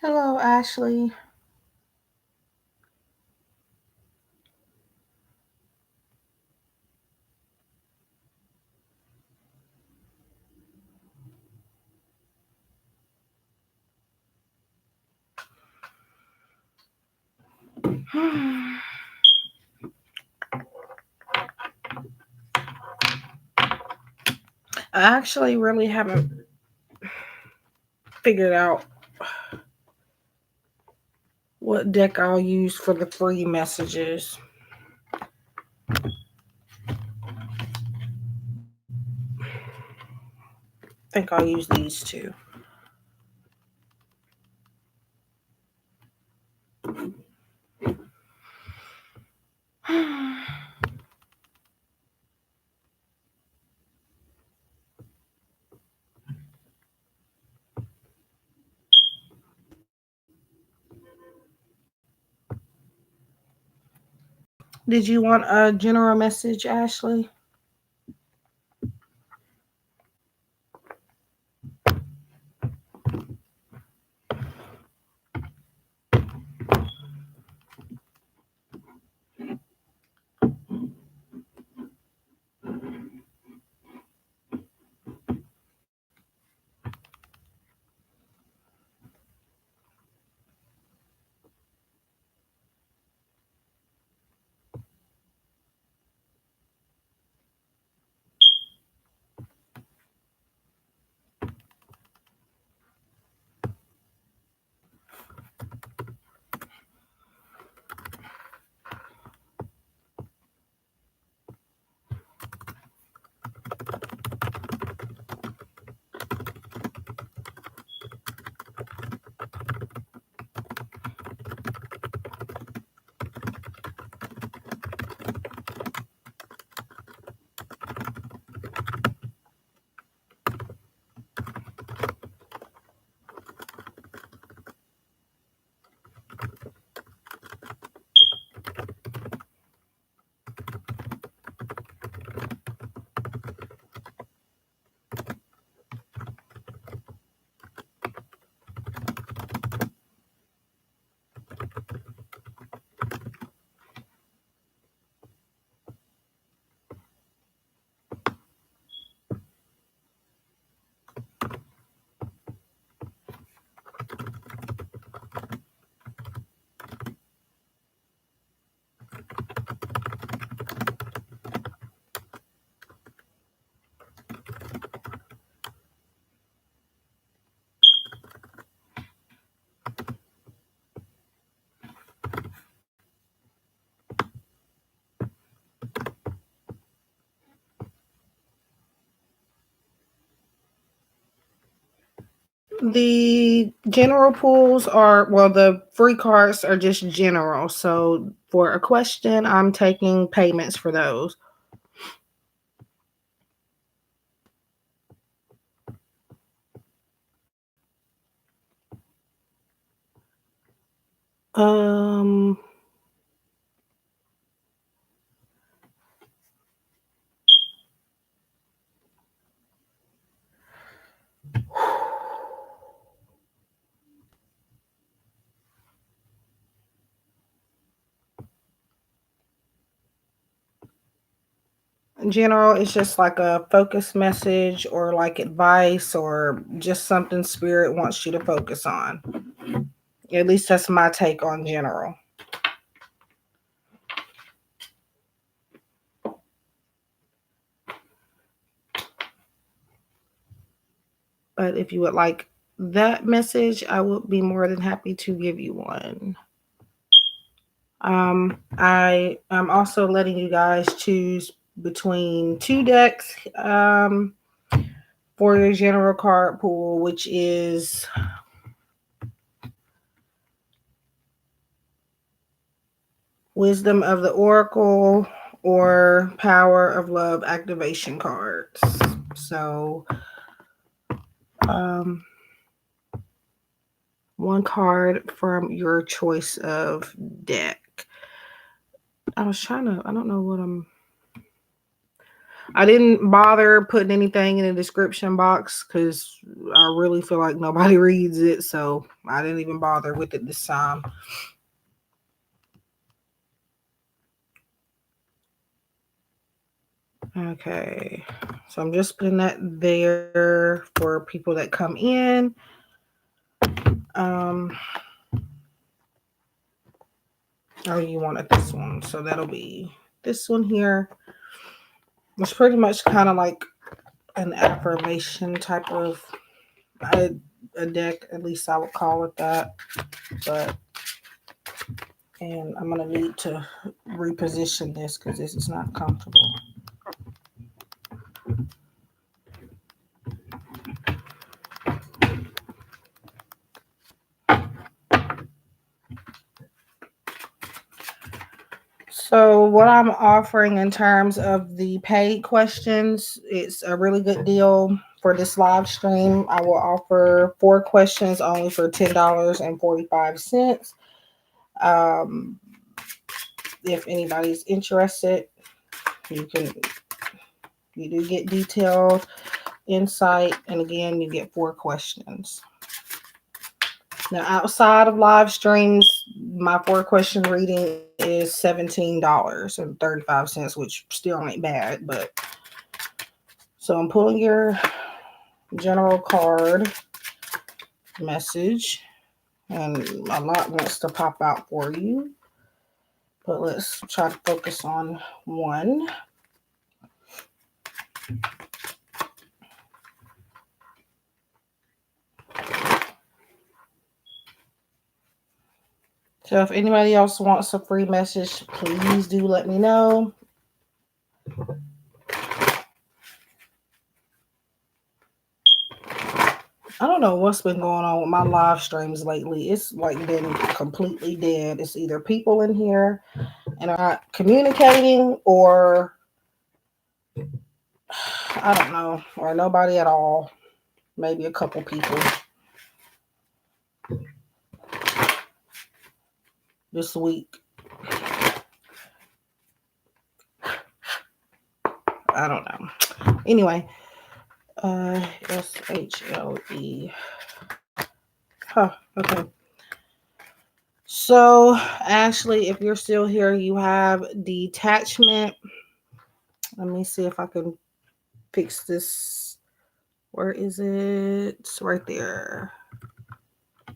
Hello, Ashley. I actually really haven't figured out what deck I'll use for the free messages. I think I'll use these two. Did you want a general message, Ashley? The general pools are, well, the free cards are just general. So for a question, I'm taking payments for those. Um, general is just like a focus message or like advice or just something spirit wants you to focus on. At least that's my take on general. But if you would like that message, I would be more than happy to give you one. I am also letting you guys choose between two decks for your general card pool, which is Wisdom of the Oracle or Power of Love activation cards. So, um, one card from your choice of deck. I was trying to, I don't know what I'm. I didn't bother putting anything in the description box because I really feel like nobody reads it, so I didn't even bother with it this time. Okay, so I'm just putting that there for people that come in. Um, oh, you wanted this one, so that'll be this one here. It's pretty much kind of like an affirmation type of a deck, at least I would call it that. But and I'm gonna need to reposition this because this is not comfortable. So what I'm offering in terms of the paid questions, it's a really good deal for this live stream. I will offer 4 questions only for $10.45. Um, if anybody's interested, you do get detailed insight, and again, you get 4 questions. Now, outside of live streams, my 4-question reading is $17.35, which still ain't bad. But so I'm pulling your general card message, and a lot wants to pop out for you. But let's try to focus on one. So if anybody else wants a free message, please do let me know. I don't know what's been going on with my live streams lately. It's like been completely dead. It's either people in here and are not communicating, or I don't know, or nobody at all. Maybe a couple people this week. I don't know. Anyway, SHLE. Huh, okay. So, Ashley, if you're still here, you have detachment. Let me see if I can fix this. Where is it? It's right there.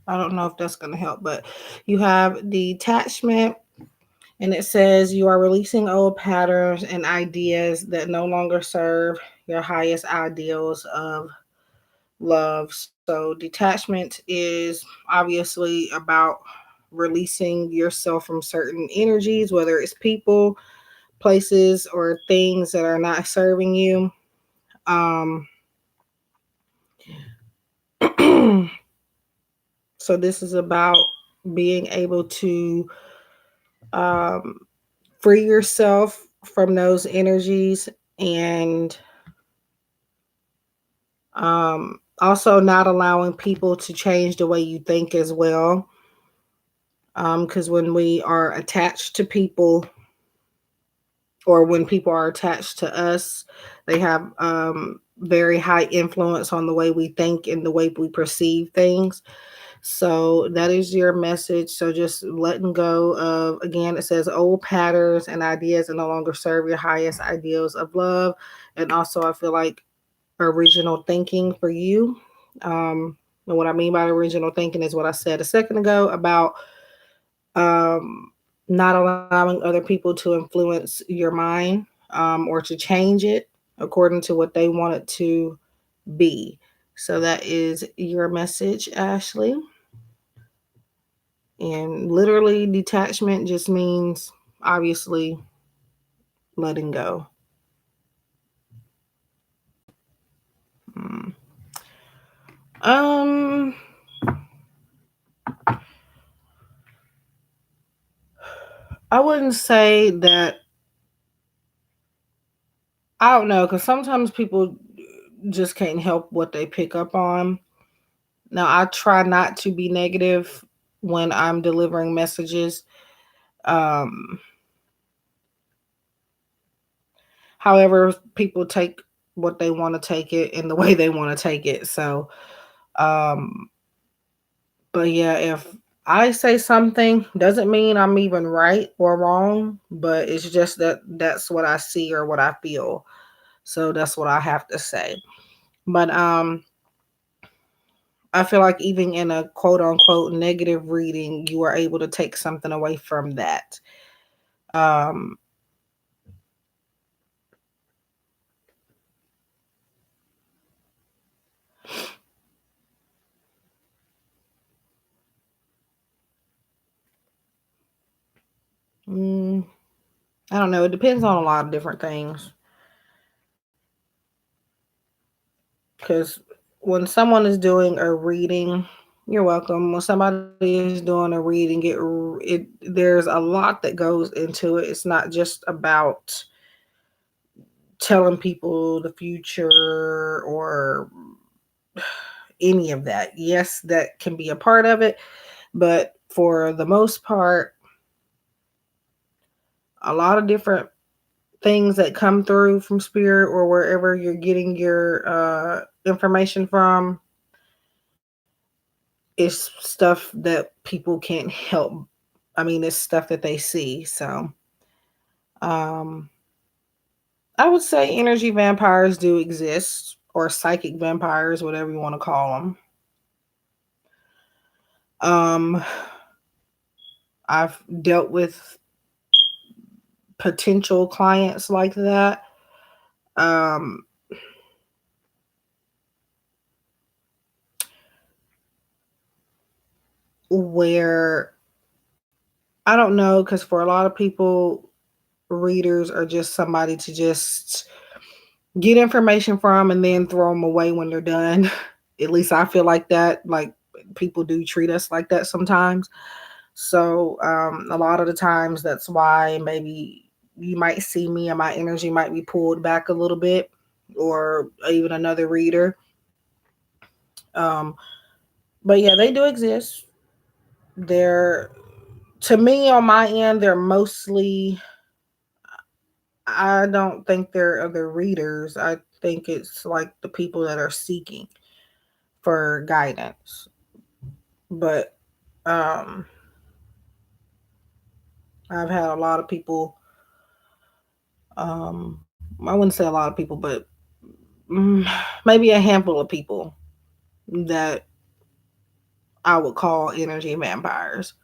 I don't know if that's going to help, but you have detachment, and it says you are releasing old patterns and ideas that no longer serve your highest ideals of love. So, detachment is obviously about releasing yourself from certain energies, whether it's people, places, or things that are not serving you. So, this is about being able to free yourself from those energies, and also not allowing people to change the way you think as well. Because when we are attached to people, or when people are attached to us, they have very high influence on the way we think and the way we perceive things. So that is your message. So just letting go of, again, it says old patterns and ideas that no longer serve your highest ideals of love. And also, I feel like original thinking for you. And what I mean by original thinking is what I said a second ago about not allowing other people to influence your mind, or to change it according to what they want it to be. So that is your message, Ashley. And literally, detachment just means obviously letting go. Hmm. Um, I wouldn't say that. I don't know, because sometimes people just can't help what they pick up on. Now, I try not to be negative when I'm delivering messages. Um, However, people take what they want to take it in the way they want to take it. So, um, but yeah, if I say something, doesn't mean I'm even right or wrong, but it's just that that's what I see or what I feel. So that's what I have to say. But I feel like even in a quote unquote negative reading, you are able to take something away from that. Um, mm, I don't know. It depends on a lot of different things. Because when someone is doing a reading, you're welcome. When somebody is doing a reading, there's a lot that goes into it. It's not just about telling people the future or any of that. Yes, that can be a part of it, but for the most part, a lot of different things that come through from spirit or wherever you're getting your information from is stuff that people can't help. I mean, it's stuff that they see. So, um, I would say energy vampires do exist, or psychic vampires, whatever you want to call them. Um, I've dealt with potential clients like that. Um, where I don't know, because for a lot of people, readers are just somebody to just get information from and then throw them away when they're done. At least I feel like that. Like people do treat us like that sometimes. So a lot of the times that's why maybe you might see me and my energy might be pulled back a little bit, or even another reader. Um, but yeah, they do exist. They're to me on my end, they're mostly. I don't think they're other readers. I think it's like the people that are seeking for guidance. But um, I've had a lot of people. I wouldn't say a lot of people, but mm, maybe a handful of people that I would call energy vampires.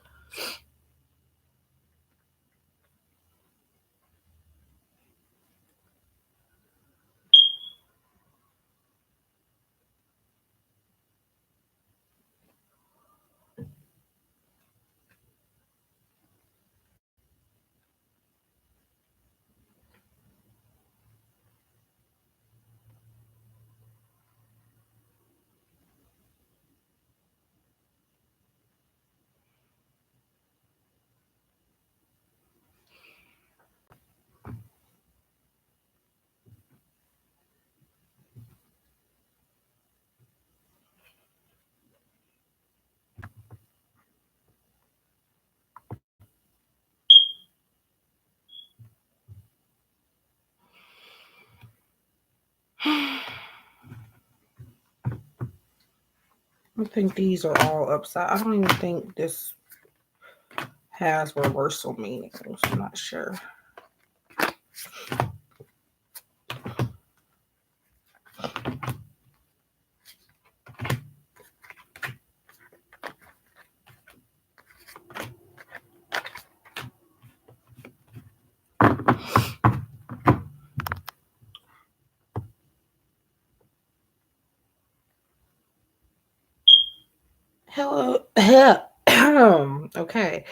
I think these are all upside. I don't even think this has reversal meanings. I'm not sure. Hello. Okay.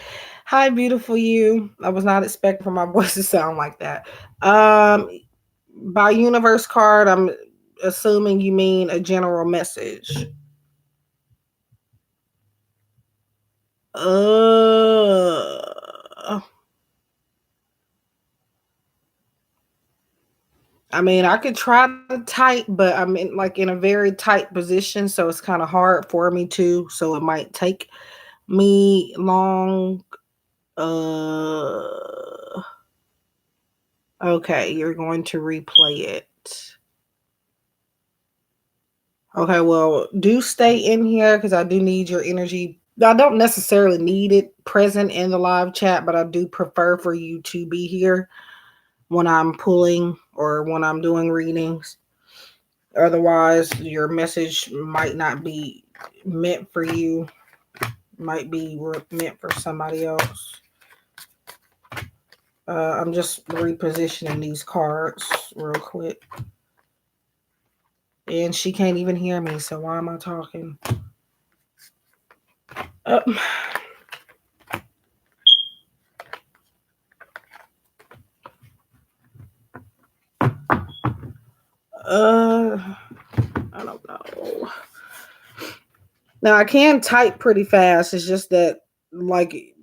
Hi, beautiful you. I was not expecting for my voice to sound like that. Um, by universe card, I'm assuming you mean a general message. Uh, I mean, I could try to type, but I'm in like in a very tight position, so it's kind of hard for me to. So it might take me long. Uh, Okay, you're going to replay it. Okay, well, do stay in here because I do need your energy. I don't necessarily need it present in the live chat, but I do prefer for you to be here when I'm pulling or when I'm doing readings. Otherwise, your message might not be meant for you, might be meant for somebody else. I'm just repositioning these cards real quick. And she can't even hear me, so why am I talking? I don't know. Now I can type pretty fast. It's just that like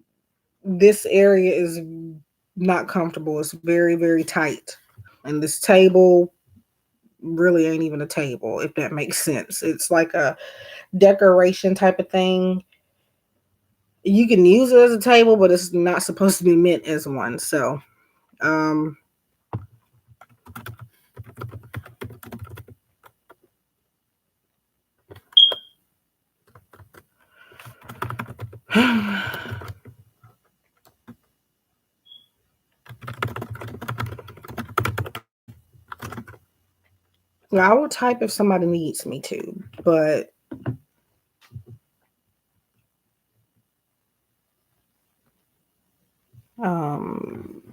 this area is not comfortable. It's very, very tight. And this table really ain't even a table, if that makes sense. It's like a decoration type of thing. You can use it as a table, but it's not supposed to be meant as one. So I will type if somebody needs me to, but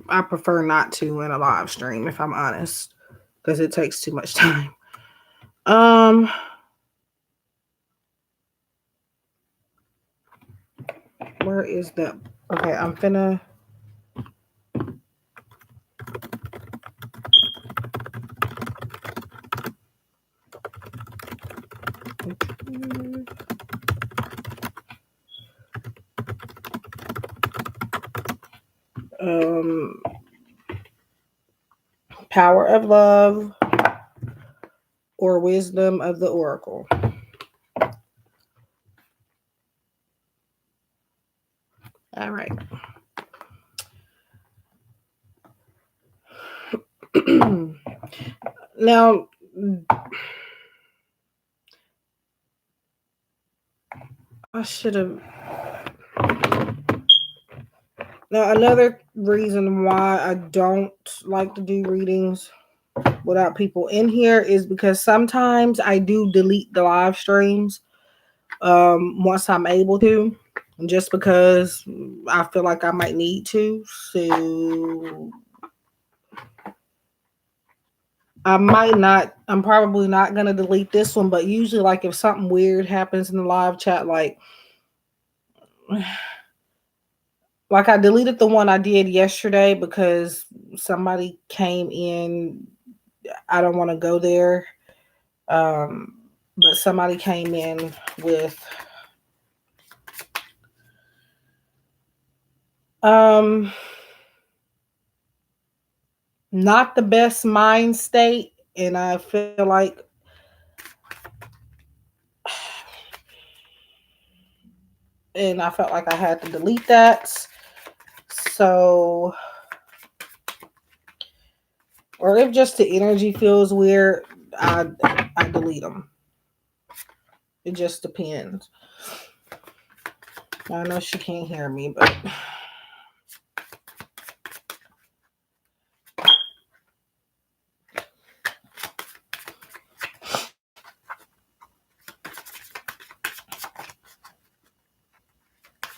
I prefer not to in a live stream, if I'm honest, because it takes too much time. Where is the okay? I'm finna. Power of Love or Wisdom of the Oracle. All right. Now, I should have. Now, another reason why I don't like to do readings without people in here is because sometimes I do delete the live streams once I'm able to, just because I feel like I might need to. So I'm probably not going to delete this one, but usually like if something weird happens in the live chat, like I deleted the one I did yesterday because somebody came in. I don't want to go there. But somebody came in with not the best mind state, and I feel like I felt like I had to delete that. So, or if just the energy feels weird, I delete them. It just depends. I know she can't hear me, but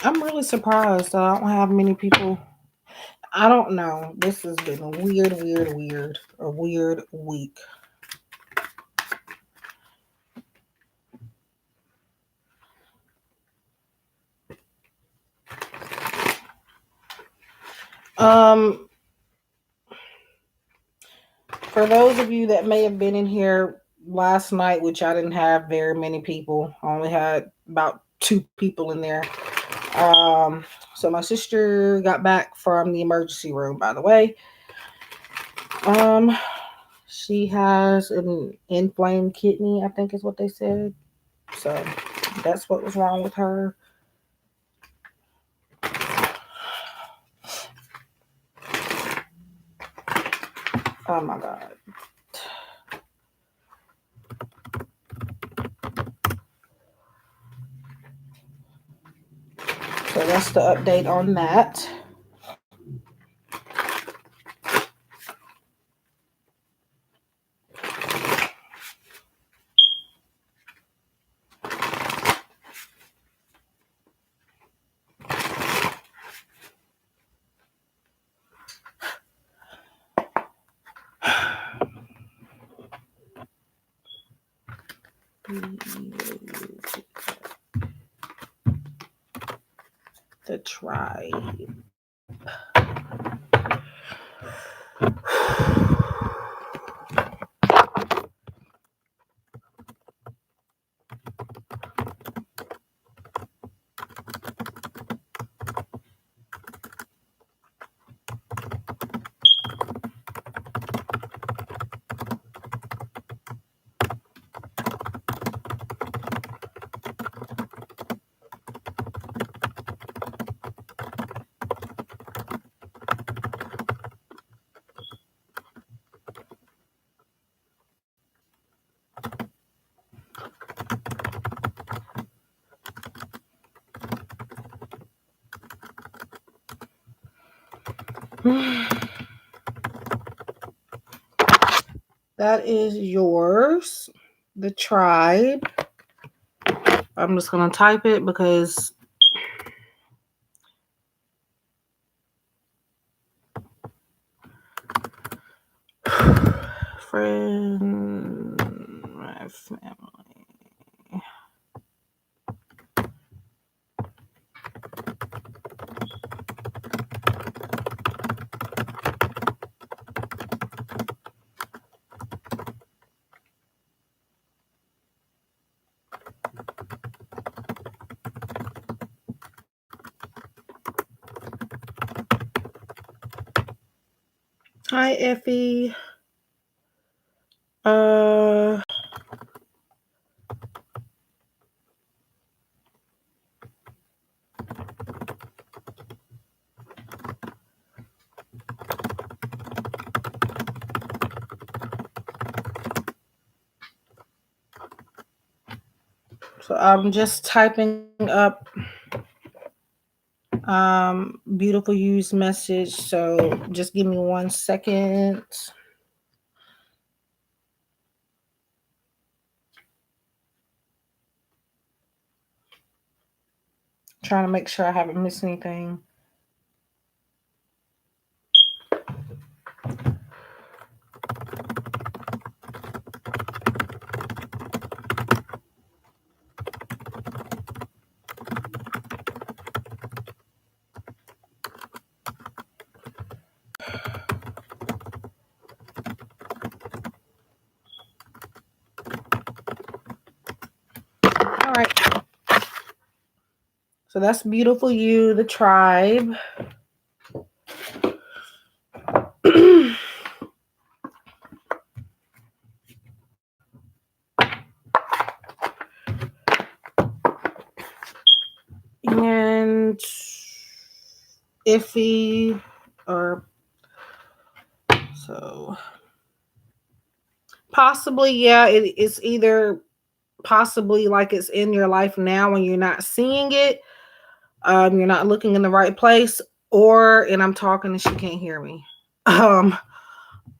I'm really surprised that I don't have many people. I don't know. This has been a weird week. For those of you that may have been in here last night, which I didn't have very many people, I only had about 2 people in there. So my sister got back from the emergency room, by the way. She has an inflamed kidney, I think is what they said. So that's what was wrong with her. Oh my God. So that's the update on that. The tribe. That is yours. The tribe. I'm just going to type it because friend, my family. Hi, Effie. So I'm just typing up beautiful use message. So just give me 1 second. Trying to make sure I haven't missed anything. All right. So that's beautiful you, the tribe. And iffy or so possibly, yeah, it's either possibly like it's in your life now when you're not seeing it, you're not looking in the right place, or and I'm talking and she can't hear me.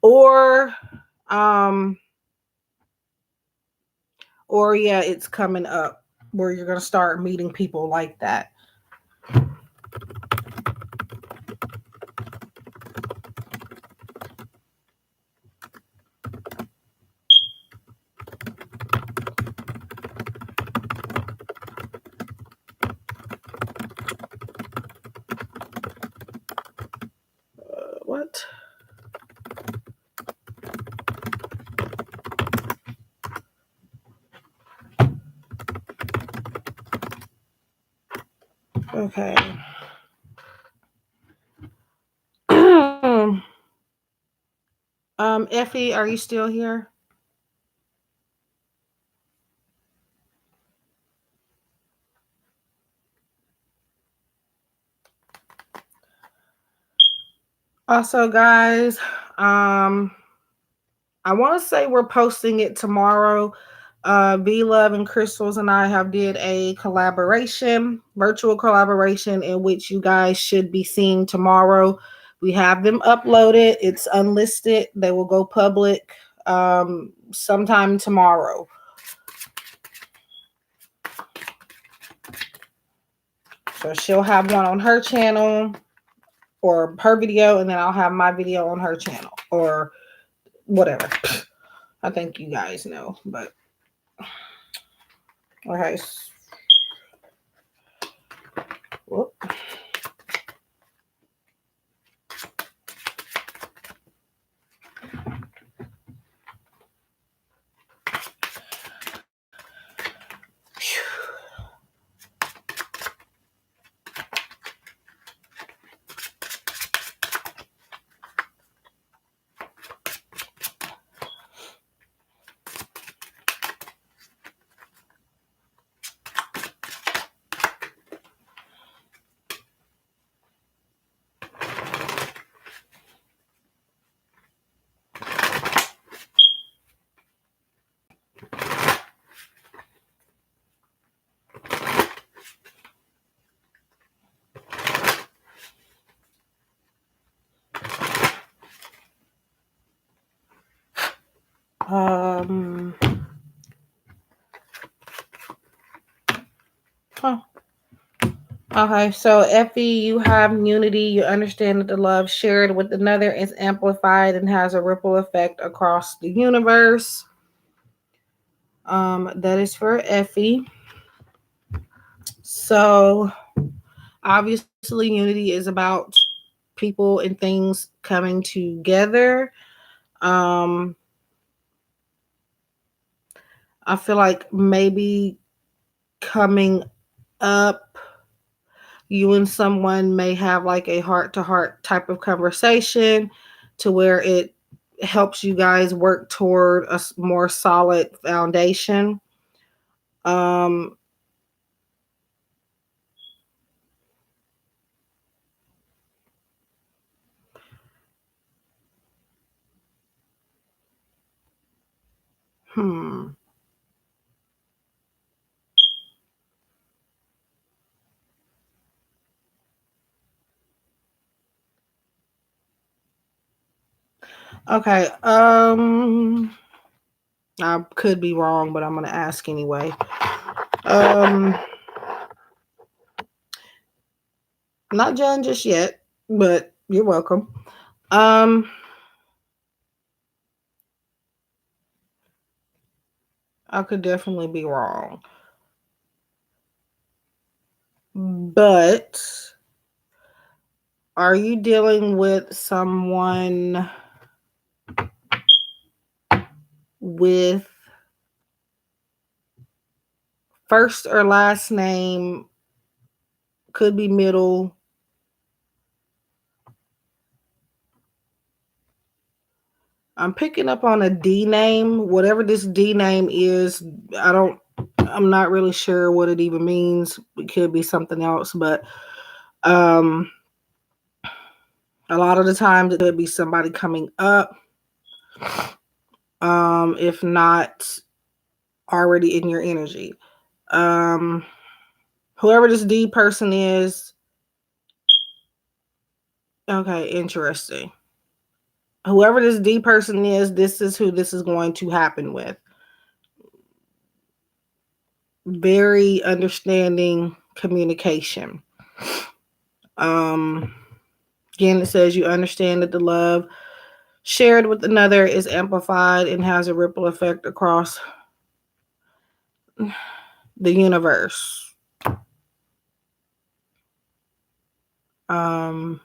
Or or yeah, it's coming up where you're gonna start meeting people like that. What? Okay. Effie, are you still here? Also, guys, I want to say we're posting it tomorrow. V Love and Crystals and I have did a collaboration, virtual collaboration, in which you guys should be seeing tomorrow. We have them uploaded. It's unlisted. They will go public sometime tomorrow. So she'll have one on her channel or her video, and then I'll have my video on her channel or whatever. I think you guys know, but okay. Whoop. Huh. Okay, so Effie, you have unity. You understand that the love shared with another is amplified and has a ripple effect across the universe. That is for Effie. So obviously, unity is about people and things coming together. Um, I feel like maybe coming up, you and someone may have like a heart to heart type of conversation to where it helps you guys work toward a more solid foundation. Um, hmm. Okay. I could be wrong, but I'm gonna ask anyway. Um, not done just yet, but you're welcome. Um, I could definitely be wrong, but are you dealing with someone with first or last name, could be middle? I'm picking up on a D name. Whatever this D name is, I'm not really sure what it even means. It could be something else, but um a lot of the times it could be somebody coming up. If not already in your energy. Um Whoever this D person is, okay, interesting. Whoever this D person is, this is who this is going to happen with. Very understanding communication. Um, Again, it says you understand that the love shared with another is amplified and has a ripple effect across the universe. Um,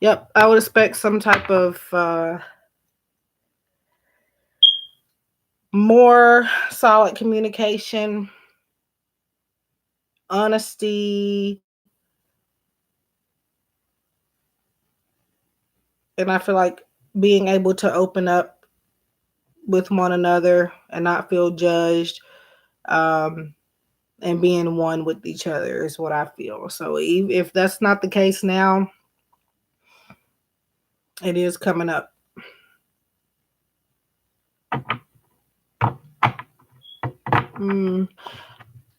yep, I would expect some type of more solid communication, honesty, and I feel like being able to open up with one another and not feel judged, um, and being one with each other is what I feel. So if that's not the case now, It is coming up.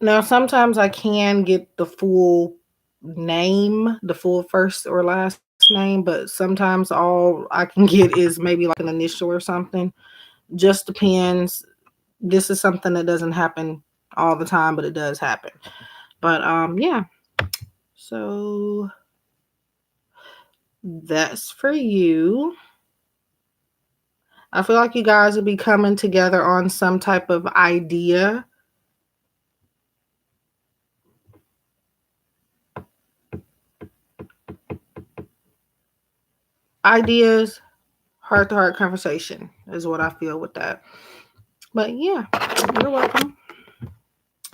Now, sometimes I can get the full name, the full first or last name, but sometimes all I can get is maybe like an initial or something. Just depends. This is something that doesn't happen all the time, but it does happen. But yeah. So that's for you. I feel like you guys will be coming together on some type of idea. Ideas, heart to heart conversation is what I feel with that. But yeah, you're welcome.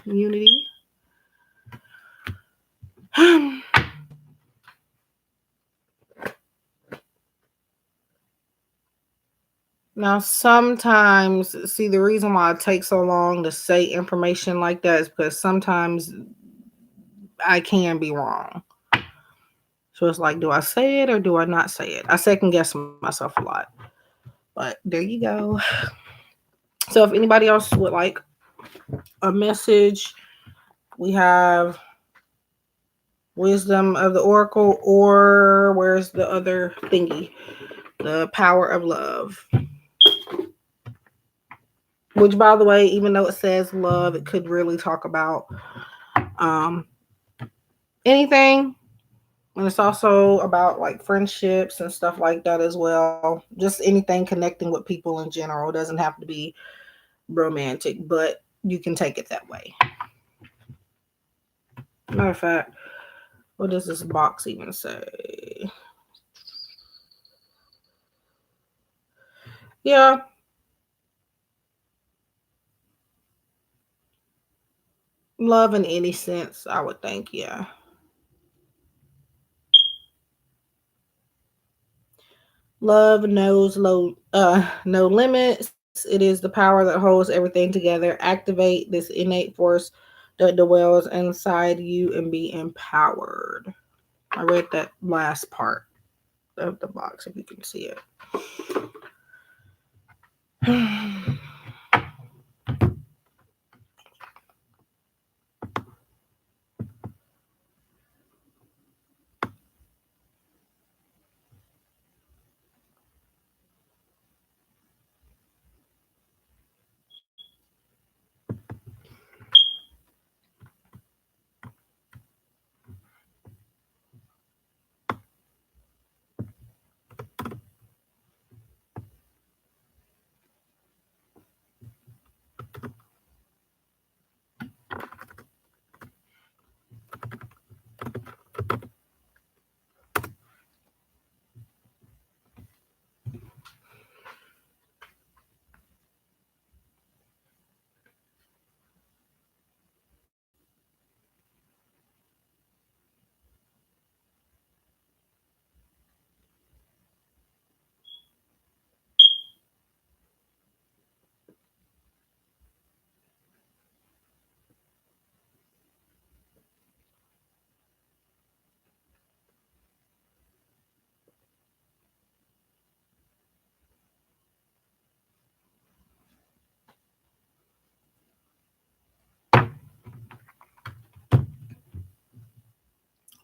Unity. Now, sometimes, see, the reason why it takes so long to say information like that is because sometimes I can be wrong. So it's like, do I say it or do I not say it? I second guess myself a lot. But there you go. So if anybody else would like a message, we have Wisdom of the Oracle, or where's the other thingy? The Power of Love. Which, by the way, even though it says love, it could really talk about um, anything. And it's also about like friendships and stuff like that as well. Just anything connecting with people in general. It doesn't have to be romantic, but you can take it that way. Matter of fact, what does this box even say? Yeah. Love in any sense, I would think. Yeah. Love knows no limits. It is the power that holds everything together. Activate this innate force that dwells inside you and be empowered. I read that last part of the box, if you can see it.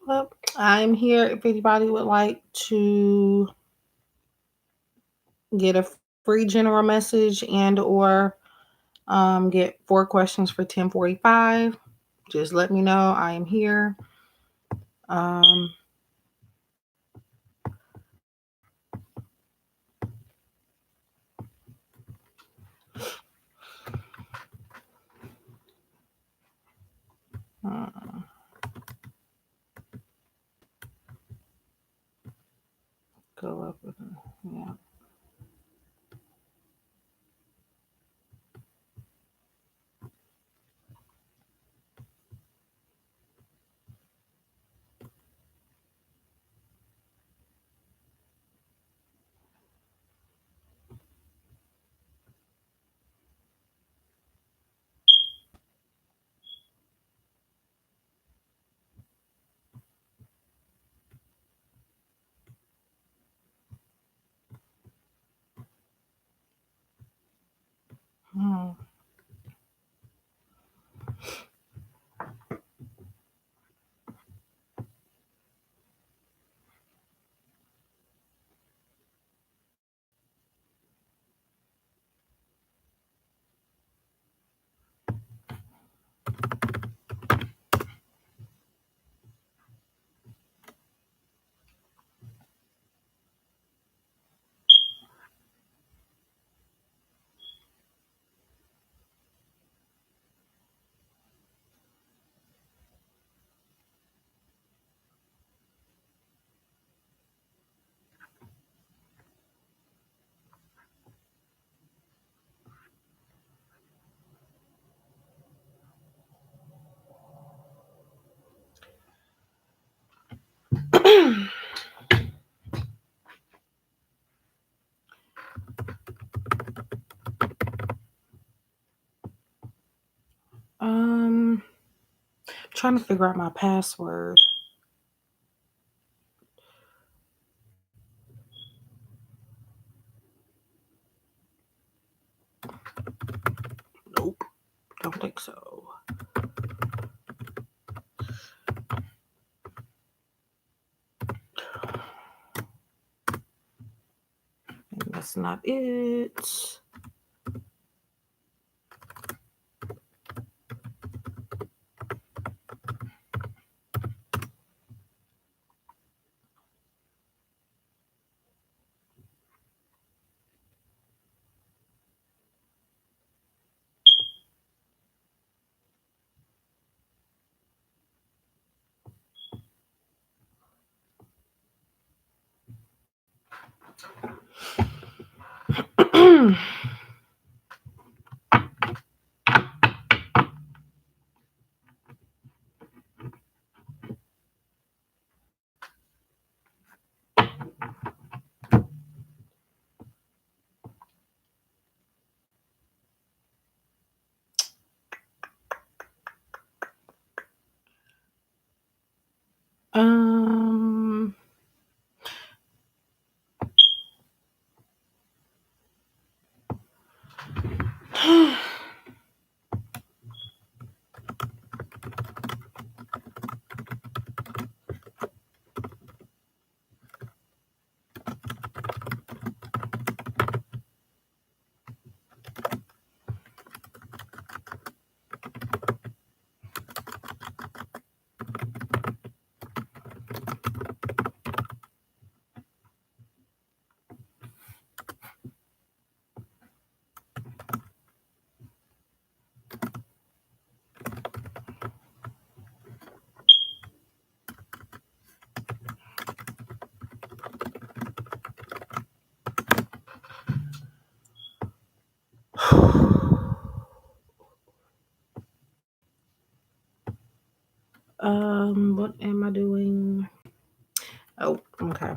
Well, I'm here if anybody would like to get a free general message and or get 4 questions for 1045. Just let me know. I am here. Um, uh, go up with it. Yeah. Hmm. Trying to figure out my password. Nope, don't think so. And that's not it. um, what am I doing? Oh, okay.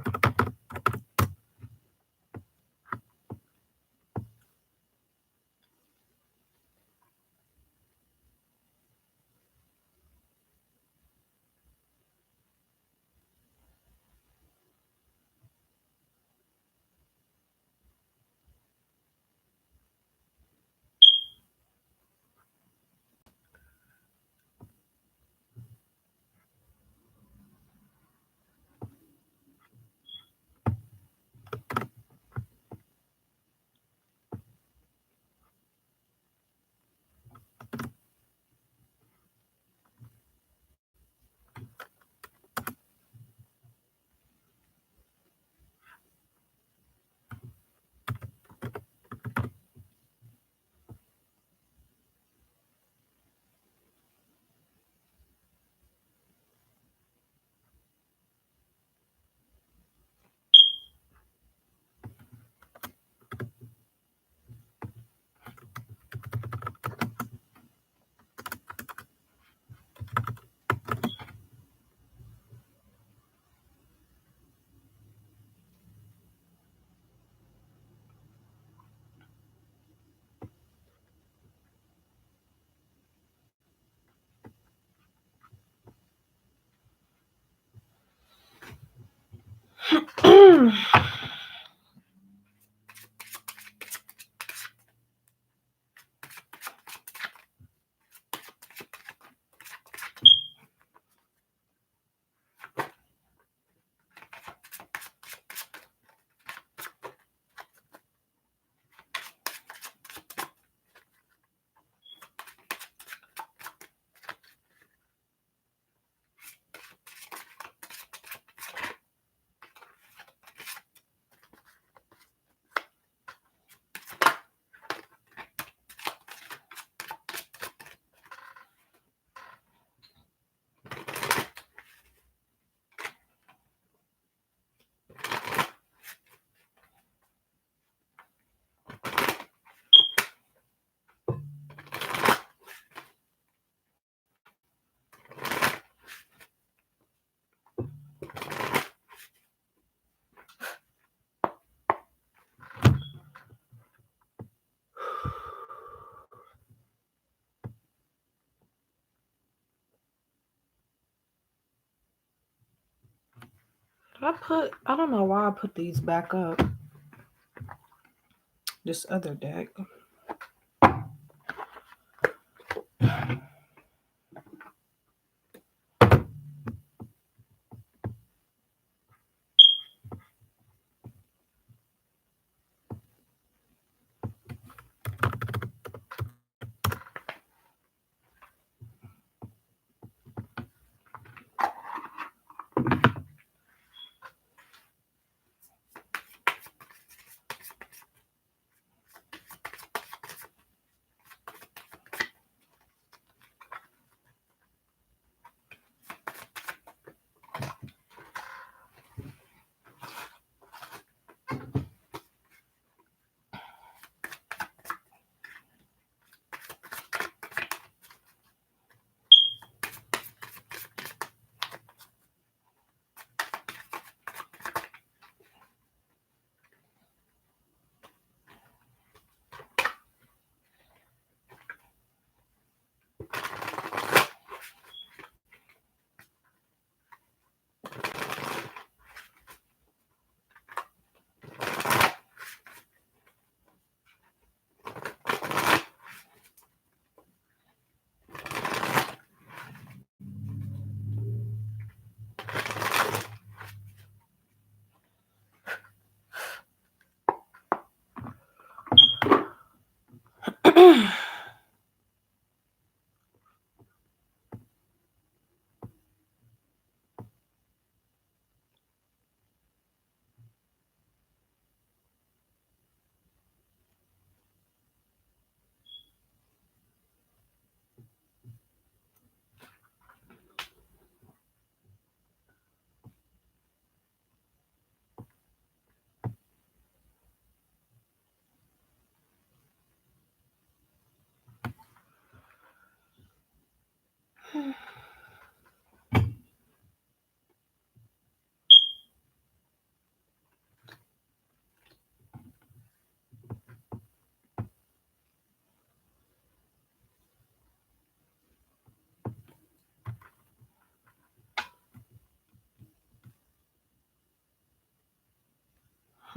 I don't know why I put these back up. This other deck.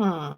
Hmm.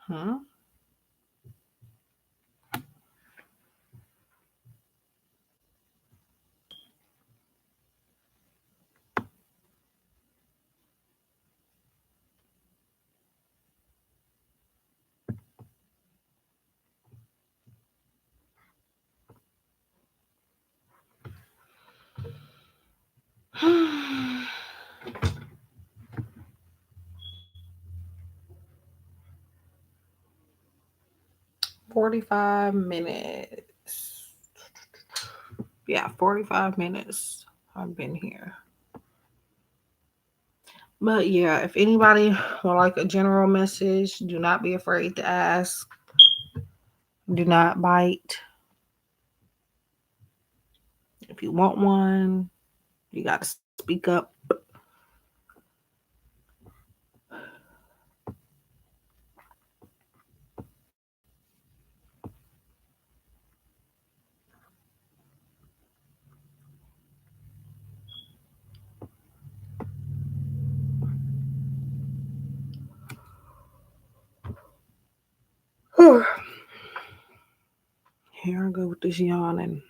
Hmm. 45 minutes. Yeah, 45 minutes. I've been here. But yeah, if anybody would like a general message, do not be afraid to ask. Do not bite. If you want one, you got to speak up. Here I go with this yawning.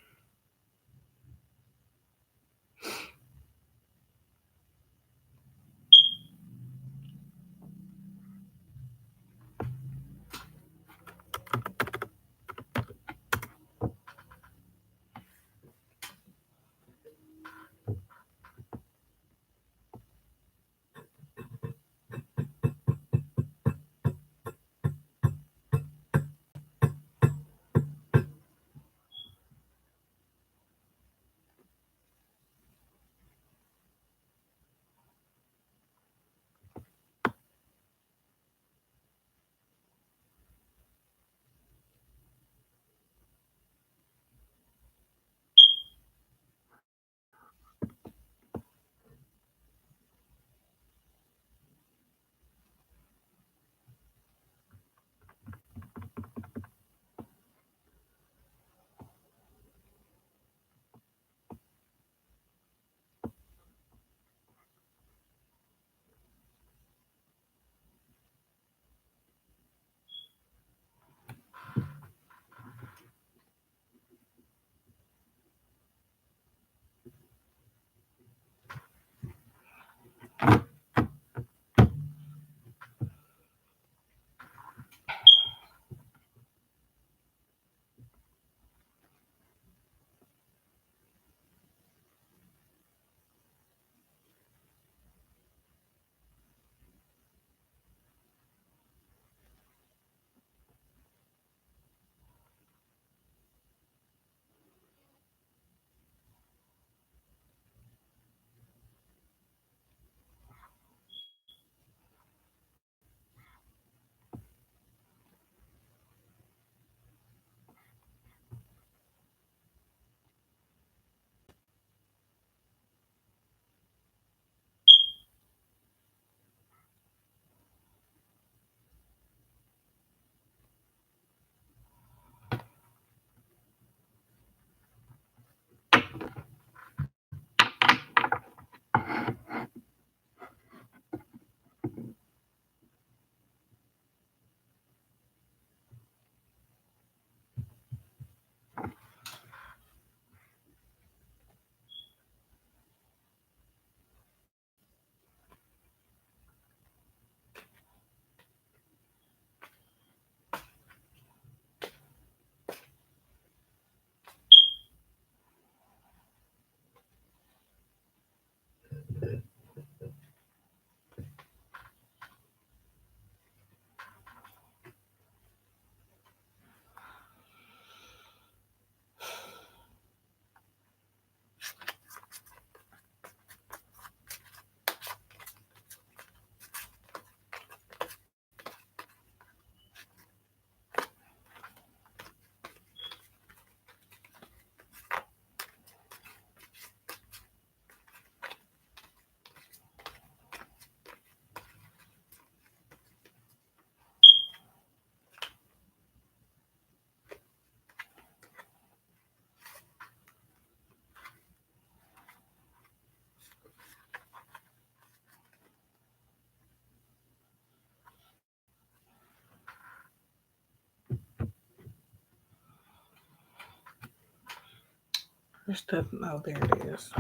There's stuff. Oh, there it is.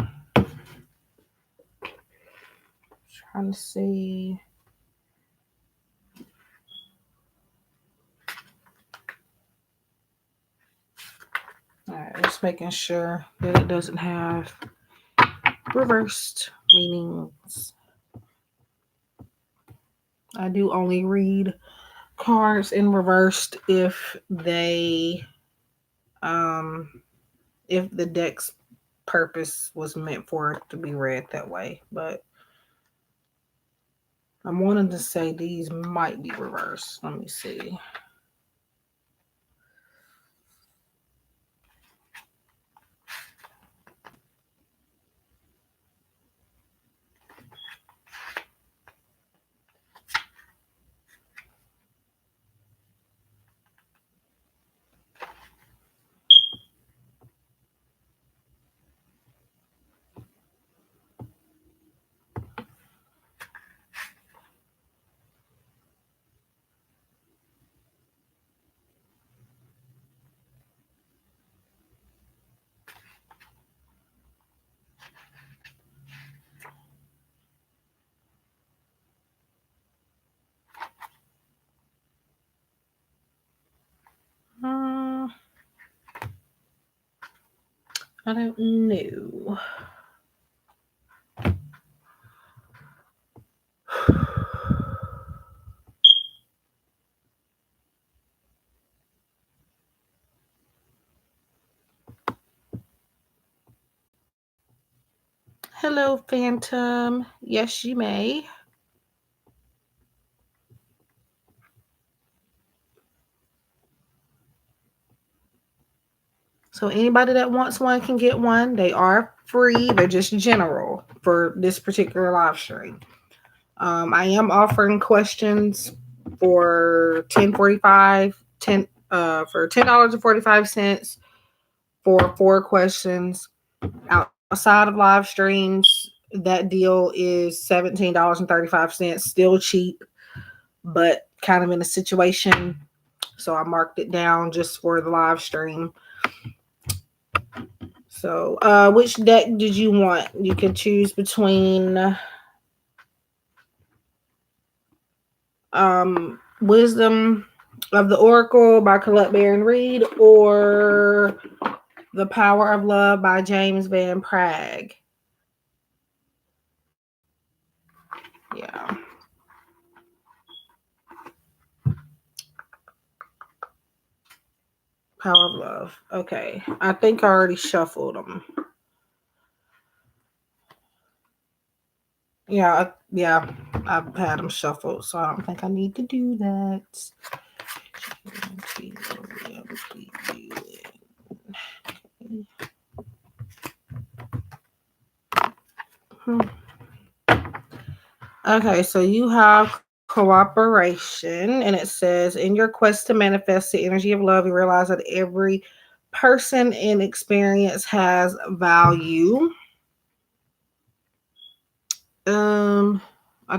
Trying to see. All right, just making sure that it doesn't have reversed meanings. I do only read cards in reversed um if the deck's purpose was meant for it to be read that way. But I'm wanting to say these might be reversed. Let me see. Uh, I don't know. Hello, Phantom. Yes, you may. So anybody that wants one can get one. They are free. They're just general for this particular live stream. I am offering questions for 10.45, 10 for $10.45 for 4 questions. Outside of live streams, that deal is $17.35. Still cheap, but kind of in a situation. So I marked it down just for the live stream. So, which deck did you want? You can choose between Wisdom of the Oracle by Colette Baron Reed or The Power of Love by James Van Praagh. Yeah. Power of Love. Okay. I think I already shuffled them. Yeah, I've had them shuffled, so I don't think I need to do that. Okay, so you have cooperation, and it says in your quest to manifest the energy of love, you realize that every person and experience has value. I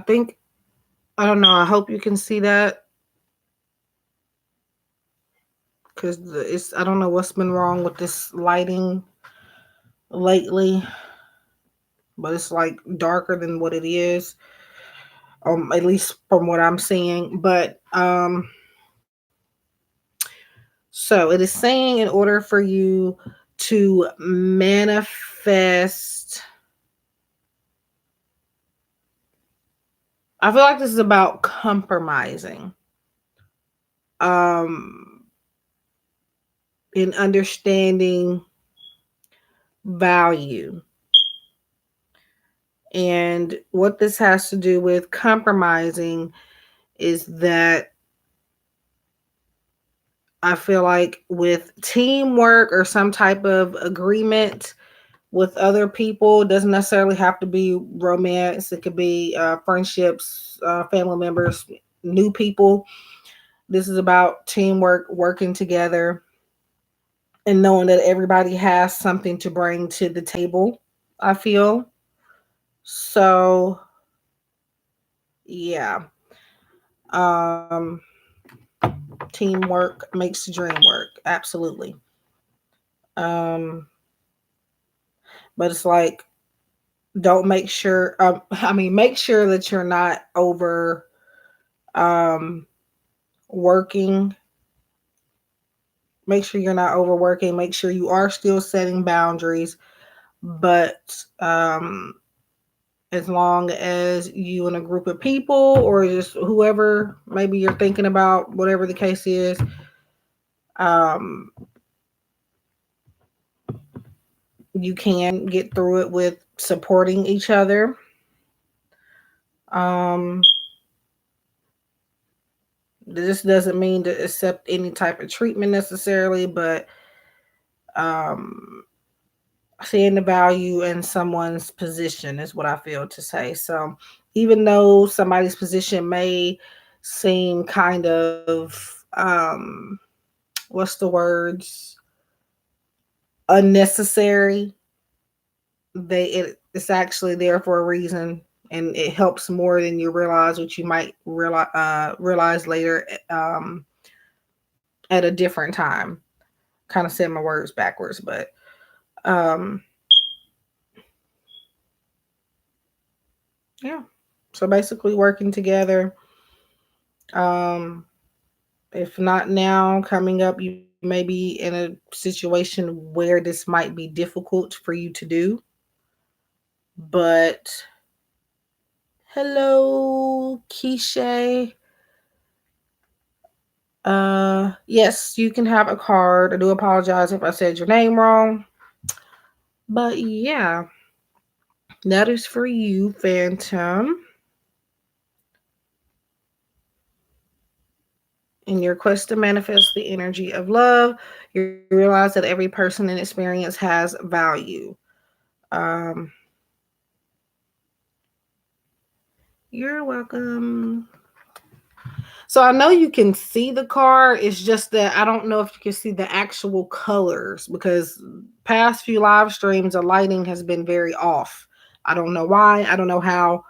think I don't know. I hope you can see that because it's I don't know what's been wrong with this lighting lately, but it's like darker than what it is. At least from what I'm seeing. But so it is saying in order for you to manifest, I feel like this is about compromising. In understanding value. And what this has to do with compromising is that I feel like with teamwork or some type of agreement with other people, it doesn't necessarily have to be romance. It could be friendships, family members, new people. This is about teamwork, working together, and knowing that everybody has something to bring to the table, I feel. So, yeah. Um, Teamwork makes the dream work. Absolutely. Um, But it's like, don't make sure, make sure that you're not over um, working. Make sure you're not overworking. Make sure you are still setting boundaries, but as long as you and a group of people or just whoever maybe you're thinking about, whatever the case is, um, you can get through it with supporting each other. Um, this doesn't mean to accept any type of treatment necessarily, but um, seeing the value in someone's position is what I feel to say. So even though somebody's position may seem kind of what's the words, unnecessary, it's actually there for a reason, and it helps more than you realize, which you might realize later at a different time. Kind of said my words backwards, but um yeah. So basically working together. Um if not now, coming up, you may be in a situation where this might be difficult for you to do. But hello, Keisha. Yes, you can have a card. I do apologize if I said your name wrong. But yeah, that is for you, Phantom. In your quest to manifest the energy of love, you realize that every person and experience has value. Um, you're welcome. So I know you can see the card. It's just that I don't know if you can see the actual colors because past few live streams, the lighting has been very off. I don't know why. I don't know how.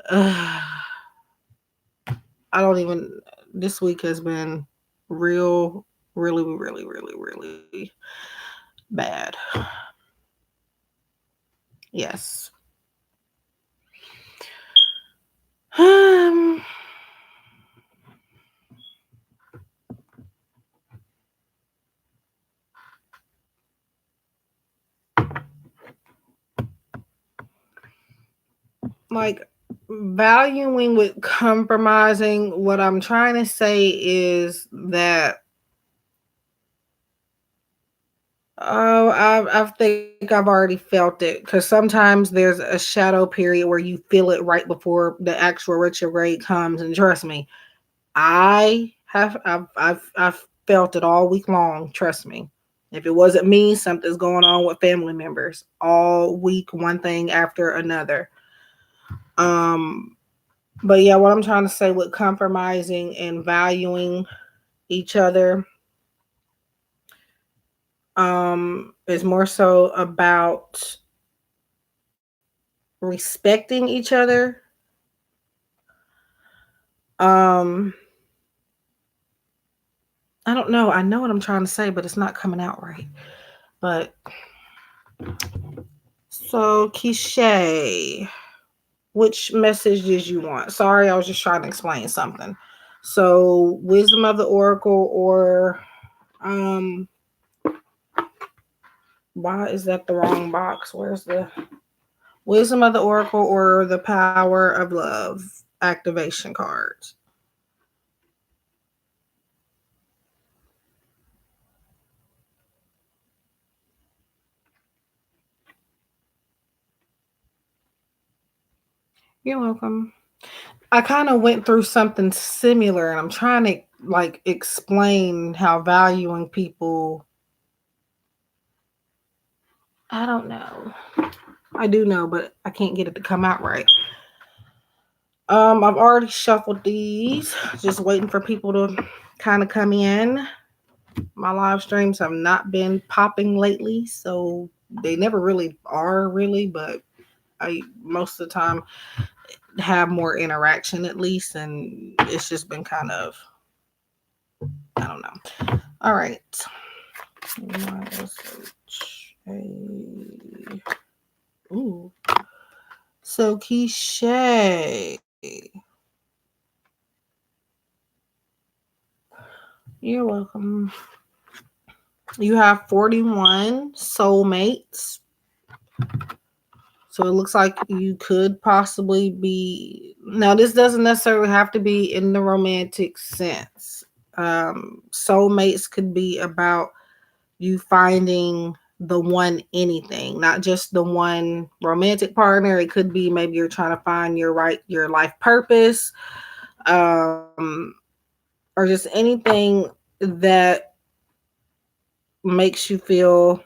I don't even. This week has been really, really, really, really bad. Yes. Um, like valuing with compromising. What I'm trying to say is that I think I've already felt it because sometimes there's a shadow period where you feel it right before the actual retrograde comes, and trust me, I've felt it all week long. Trust me. If it wasn't me, something's going on with family members all week, one thing after another. Um, but yeah, what I'm trying to say with compromising and valuing each other, is more so about respecting each other. Um, I don't know. I know what I'm trying to say, but it's not coming out right. But so, Kishay, which message did you want? Sorry, I was just trying to explain something. So, wisdom of the oracle, or um, why is that the wrong box? Where's the wisdom of the oracle or the power of love activation cards? You're welcome. I kind of went through something similar, and I'm trying to like explain how valuing people. I don't know. I do know, but I can't get it to come out right. I've already shuffled these, just waiting for people to kind of come in. My live streams have not been popping lately, so they never really are really, but I most of the time have more interaction at least, and it's just been kind of, I don't know. All right. Okay. Ooh. So Keisha, you're welcome. You have 41 soulmates. So it looks like you could possibly be. Now, this doesn't necessarily have to be in the romantic sense. Soulmates could be about you finding the one anything, not just the one romantic partner. It could be maybe you're trying to find your life purpose, or just anything that makes you feel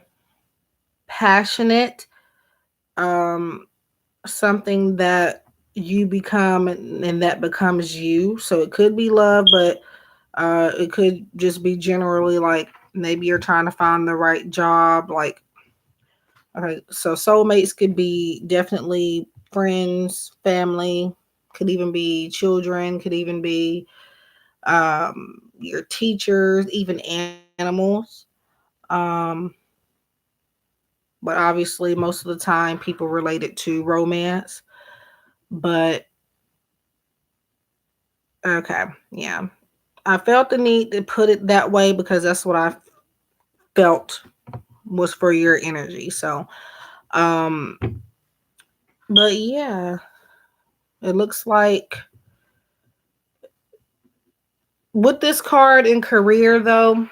passionate, um, something that you become and that becomes you. So it could be love, but it could just be generally like maybe you're trying to find the right job. Like, okay, so soulmates could be definitely friends, family, could even be children, could even be your teachers, even animals. Um, but obviously, most of the time, people relate it to romance. But okay, yeah. I felt the need to put it that way because that's what I felt was for your energy. So, um, but yeah, it looks like with this card in career though,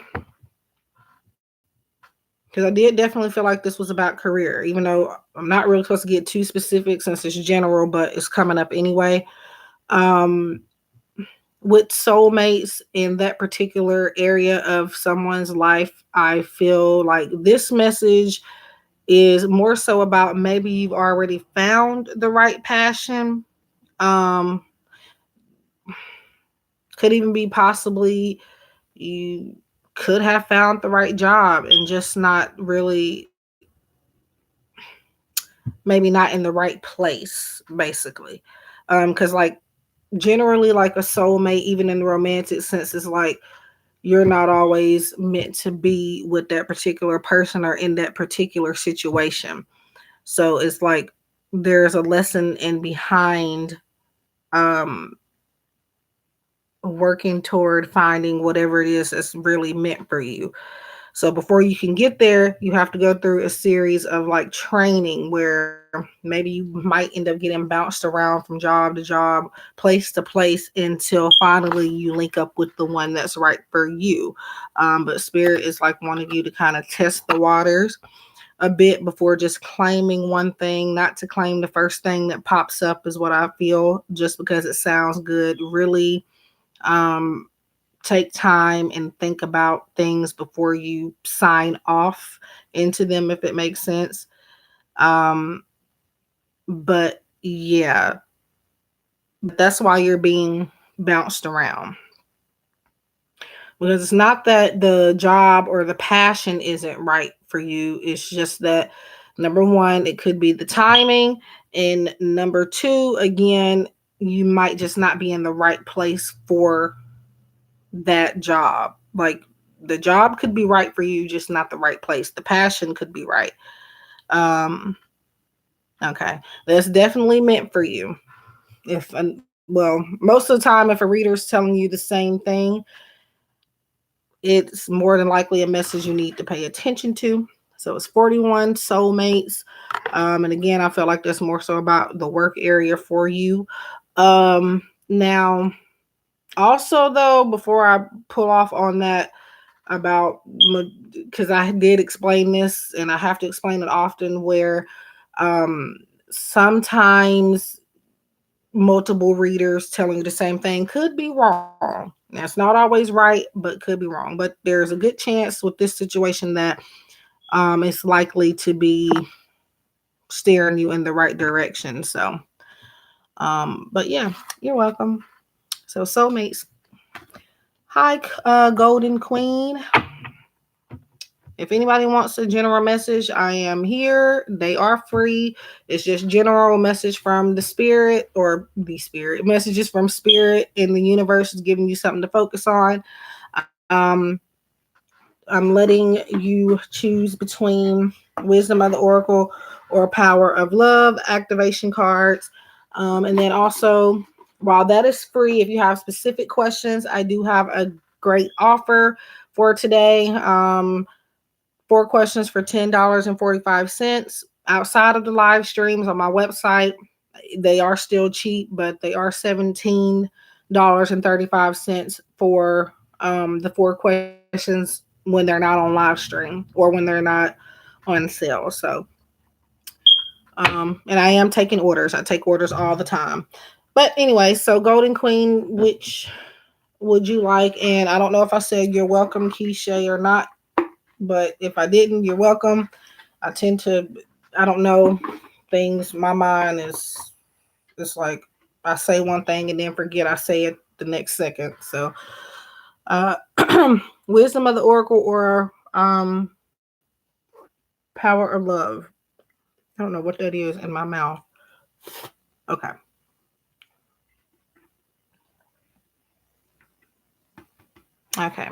because I did definitely feel like this was about career, even though I'm not really supposed to get too specific since it's general, but it's coming up anyway. Um, with soulmates in that particular area of someone's life, I feel like this message is more so about maybe you've already found the right passion. Um, could even be possibly you could have found the right job and just not really, maybe not in the right place, basically. Because like generally, like a soulmate, even in the romantic sense, is like you're not always meant to be with that particular person or in that particular situation. So it's like there's a lesson in behind um working toward finding whatever it is that's really meant for you. So before you can get there, you have to go through a series of like training where maybe you might end up getting bounced around from job to job, place to place until finally you link up with the one that's right for you. But spirit is like wanting you to kind of test the waters a bit before just claiming one thing, not to claim the first thing that pops up is what I feel just because it sounds good. Really um take time and think about things before you sign off into them, if it makes sense. Um, but yeah, that's why you're being bounced around, because it's not that the job or the passion isn't right for you. It's just that number one, it could be the timing, and number two, again, you might just not be in the right place for that job. Like the job could be right for you, just not the right place. The passion could be right. Um, okay, that's definitely meant for you. If well, most of the time, if a reader is telling you the same thing, it's more than likely a message you need to pay attention to. So it's 41 soulmates. And again, I feel like that's more so about the work area for you. Now, also though, before I pull off on that, about, because I did explain this and I have to explain it often, where um sometimes multiple readers telling you the same thing could be wrong. That's not always right, but could be wrong. But there's a good chance with this situation that it's likely to be steering you in the right direction. So but yeah, you're welcome. So soulmates. Hi, Golden Queen. If anybody wants a general message, I am here. They are free. It's just general message from the spirit, or the spirit messages from spirit, and the universe is giving you something to focus on. Um, I'm letting you choose between Wisdom of the Oracle or Power of Love activation cards. And then also, while that is free, if you have specific questions, I do have a great offer for today. 4 questions for $10.45 outside of the live streams on my website. They are still cheap, but they are $17.35 for the 4 questions when they're not on live stream or when they're not on sale. So, and I am taking orders. I take orders all the time. But anyway, so Golden Queen, which would you like? And I don't know if I said you're welcome, Keisha, or not. But if I didn't, you're welcome. I tend to, I don't know things. My mind is, it's like I say one thing and then forget I say it the next second. So, uh, Wisdom of the Oracle or Power of Love. I don't know what that is in my mouth. Okay. Okay.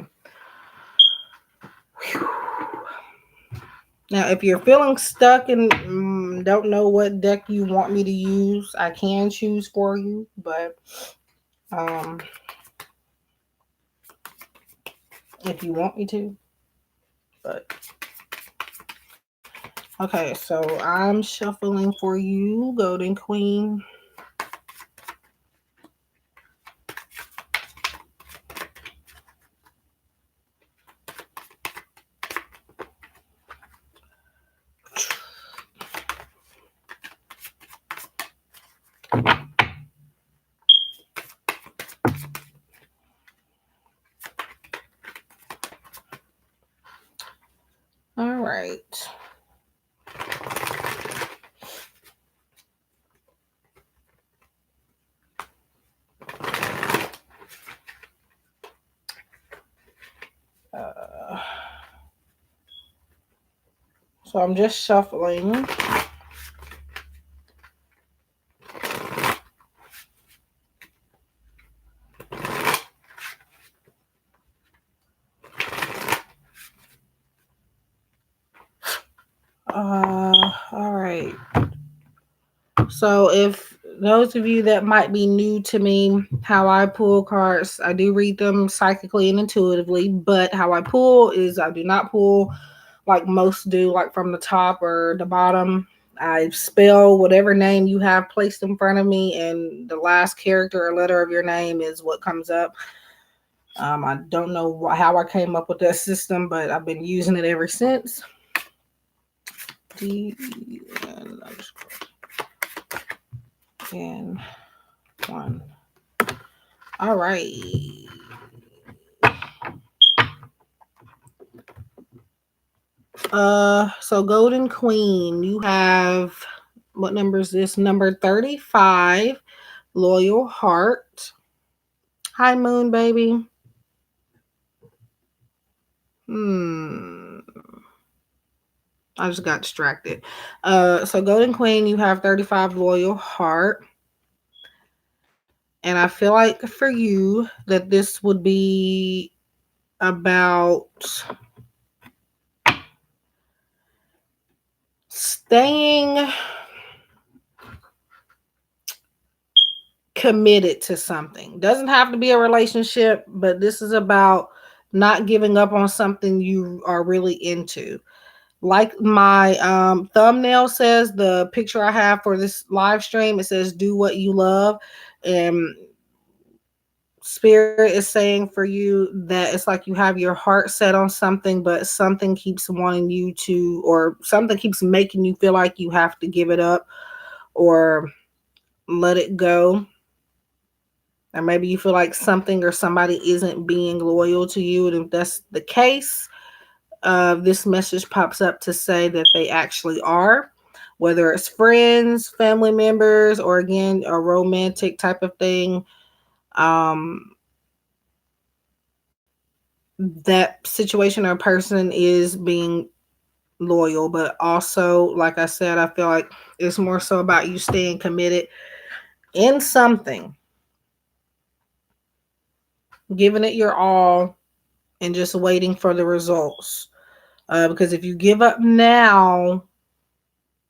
Now, if you're feeling stuck and don't know what deck you want me to use, I can choose for you, but um, if you want me to, but okay, so I'm shuffling for you, Golden Queen. All right. So I'm just shuffling. All right. So if those of you that might be new to me, how I pull cards, I do read them psychically and intuitively, but how I pull is I do not pull like most do, like from the top or the bottom. I spell whatever name you have placed in front of me, and the last character or letter of your name is what comes up. I don't know how I came up with that system, but I've been using it ever since. And one. All right. So Golden Queen, you have what number is this? Number 35, Loyal Heart. Hi, Moon Baby. I just got distracted. So Golden Queen, you have 35, Loyal Heart. And I feel like for you that this would be about staying committed to something. Doesn't have to be a relationship, but this is about not giving up on something you are really into. Like my thumbnail says, the picture I have for this live stream, it says do what you love. And Spirit is saying for you that it's like you have your heart set on something, but something keeps wanting you to, or something keeps making you feel like you have to give it up or let it go. Or maybe you feel like something or somebody isn't being loyal to you. And if that's the case, this message pops up to say that they actually are, whether it's friends, family members, or again, a romantic type of thing. That situation or person is being loyal, but also, like I said, I feel like it's more so about you staying committed in something, giving it your all, and just waiting for the results. Because if you give up now,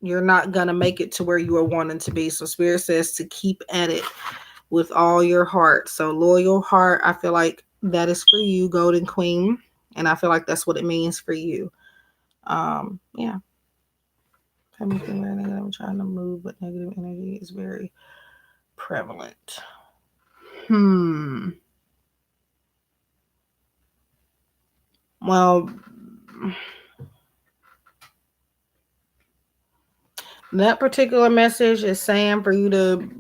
you're not going to make it to where you are wanting to be. So Spirit says to keep at it with all your heart. So loyal heart, I feel like that is for you, Golden Queen. And I feel like that's what it means for you. Yeah. Everything very negative. I'm trying to move, but negative energy is very prevalent. Well, that particular message is saying for you to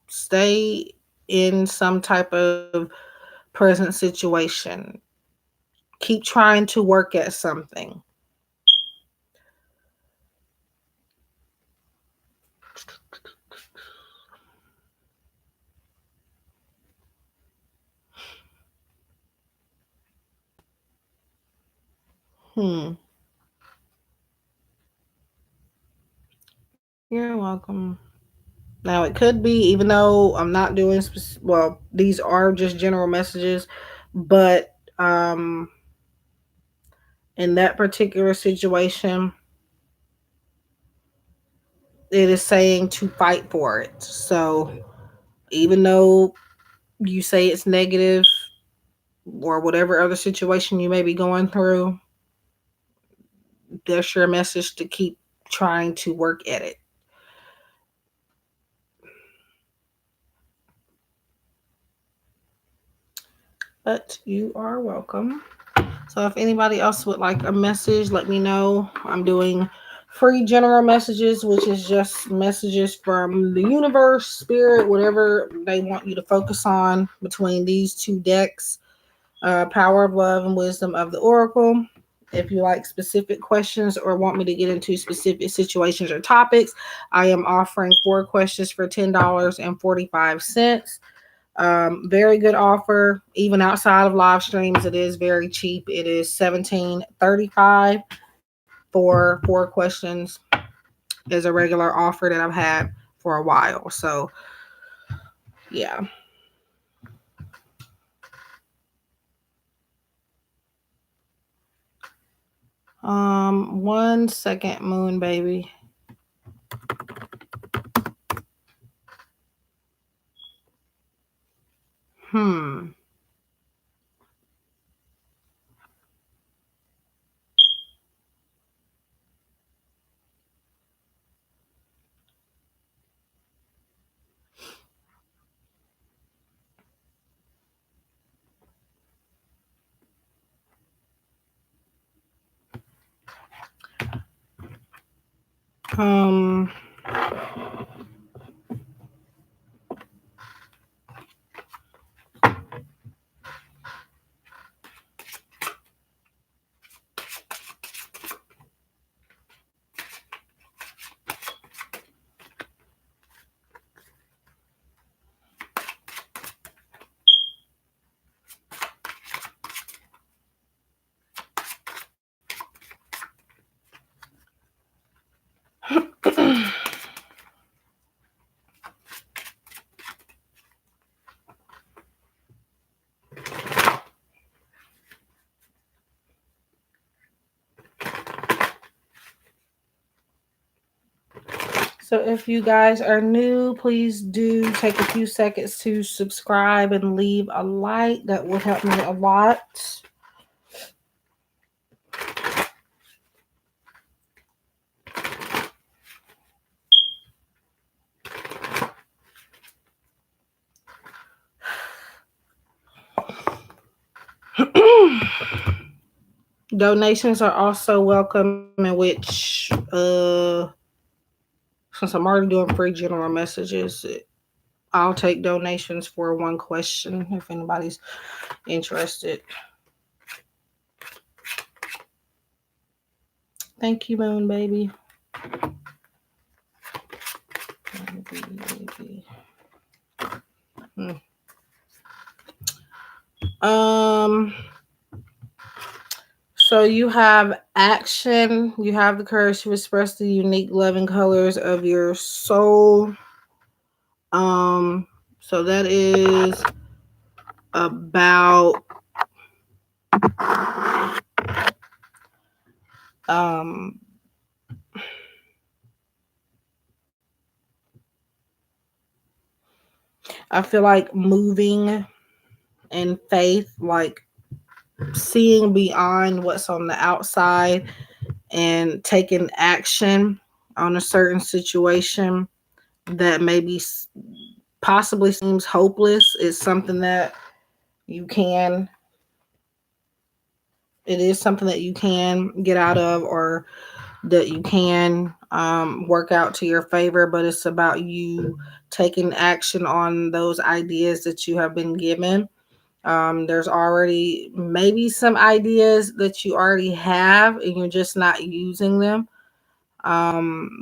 stay in some type of present situation. Keep trying to work at something. You're welcome. Now, it could be, even though I'm not doing, well, these are just general messages, but in that particular situation, it is saying to fight for it. So, even though you say it's negative or whatever other situation you may be going through, that's your message to keep trying to work at it. But you are welcome. So if anybody else would like a message, let me know. I'm doing free general messages, which is just messages from the universe, spirit, whatever they want you to focus on between these two decks, Power of Love and Wisdom of the Oracle. If you like specific questions or want me to get into specific situations or topics, I am offering 4 questions for $10.45. Very good offer. Even outside of live streams, it is very cheap. It is $17.35 for 4 questions. Is a regular offer that I've had for a while. So yeah. 1 second, Moon baby. Um So if you guys are new, please do take a few seconds to subscribe and leave a like. That will help me a lot. Donations are also welcome, in which since I'm already doing free general messages, I'll take donations for 1 question if anybody's interested. Thank you, Moon baby. So you have action. You have the courage to express the unique loving colors of your soul. So that is about um I feel like moving in faith, like seeing beyond what's on the outside and taking action on a certain situation that maybe possibly seems hopeless is something that you can it is something that you can get out of, or that you can work out to your favor, but it's about you taking action on those ideas that you have been given. There's already maybe some ideas that you already have and you're just not using them.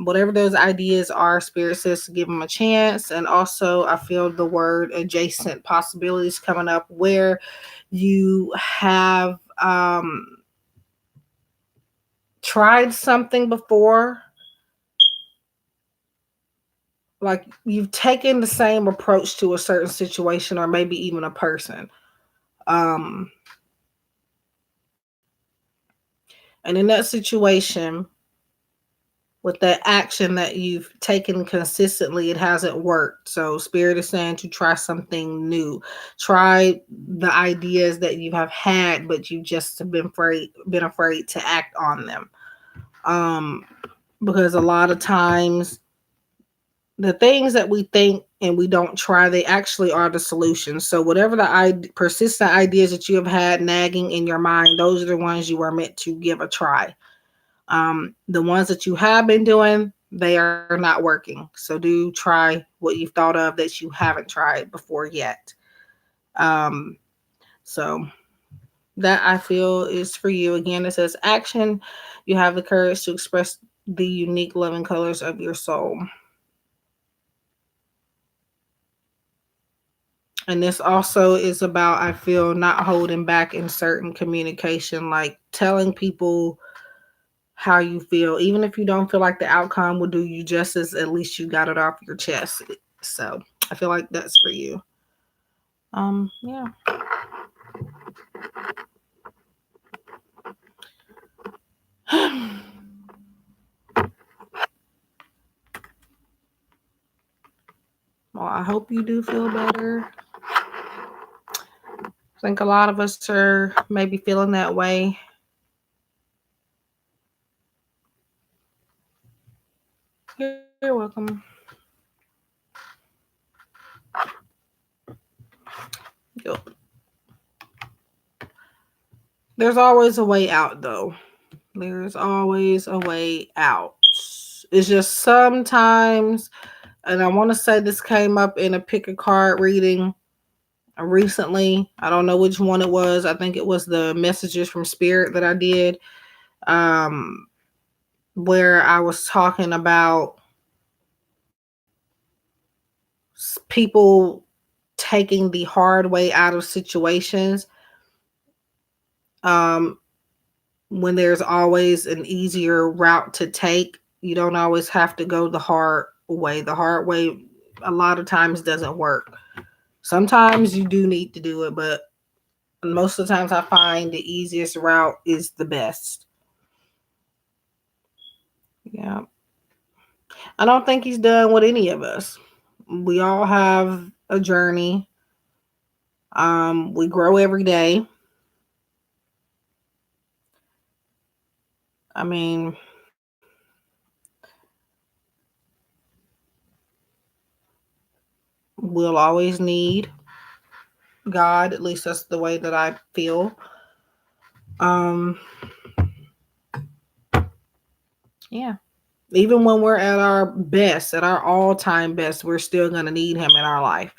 Whatever those ideas are, Spirit says to give them a chance. And also, I feel the word adjacent possibilities coming up where you have tried something before, like you've taken the same approach to a certain situation or maybe even a person. Um, and in that situation, with that action that you've taken consistently, it hasn't worked. So Spirit is saying to try something new. Try the ideas that you have had, but you just have been afraid to act on them. Um, because a lot of times the things that we think and we don't try, they actually are the solution. So whatever the persistent ideas that you have had nagging in your mind, those are the ones you are meant to give a try. The ones that you have been doing, they are not working. So do try what you've thought of that you haven't tried before yet. Um, so that I feel is for you. Again, it says action. You have the courage to express the unique loving colors of your soul. And this also is about, I feel, not holding back in certain communication, like telling people how you feel. Even if you don't feel like the outcome will do you justice, at least you got it off your chest. So I feel like that's for you. Yeah. Well, I hope you do feel better. I think a lot of us are maybe feeling that way. You're welcome. Yep. There's always a way out, though. There's always a way out. It's just sometimes, and I want to say this came up in a pick a card reading recently. I don't know which one it was. I think it was the messages from Spirit that I did, um, where I was talking about people taking the hard way out of situations, um, when there's always an easier route to take. You don't always have to go the hard way. The hard way a lot of times doesn't work. Sometimes you do need to do it, but most of the times I find the easiest route is the best. Yeah. I don't think he's done with any of us. We all have a journey. We grow every day. I mean, we'll always need God. At least that's the way that I feel. Um, yeah. Even when we're at our best, at our all-time best, we're still gonna need him in our life.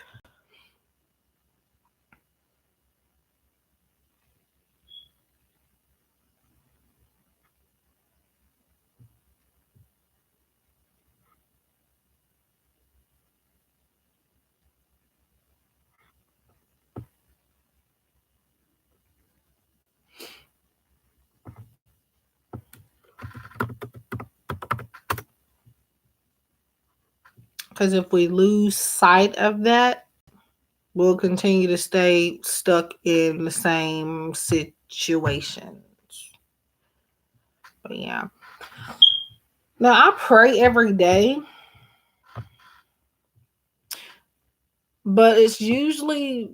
Because if we lose sight of that, will continue to stay stuck in the same situations. But yeah. Now I pray every day, but it's usually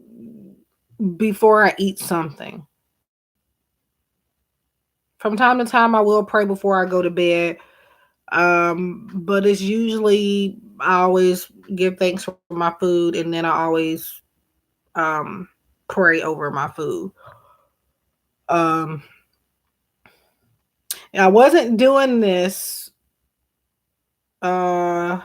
before I eat something. From time to time, I will pray before I go to bed. But it's usually I always give thanks for my food, and then I always um pray over my food. Um, and I wasn't doing this uh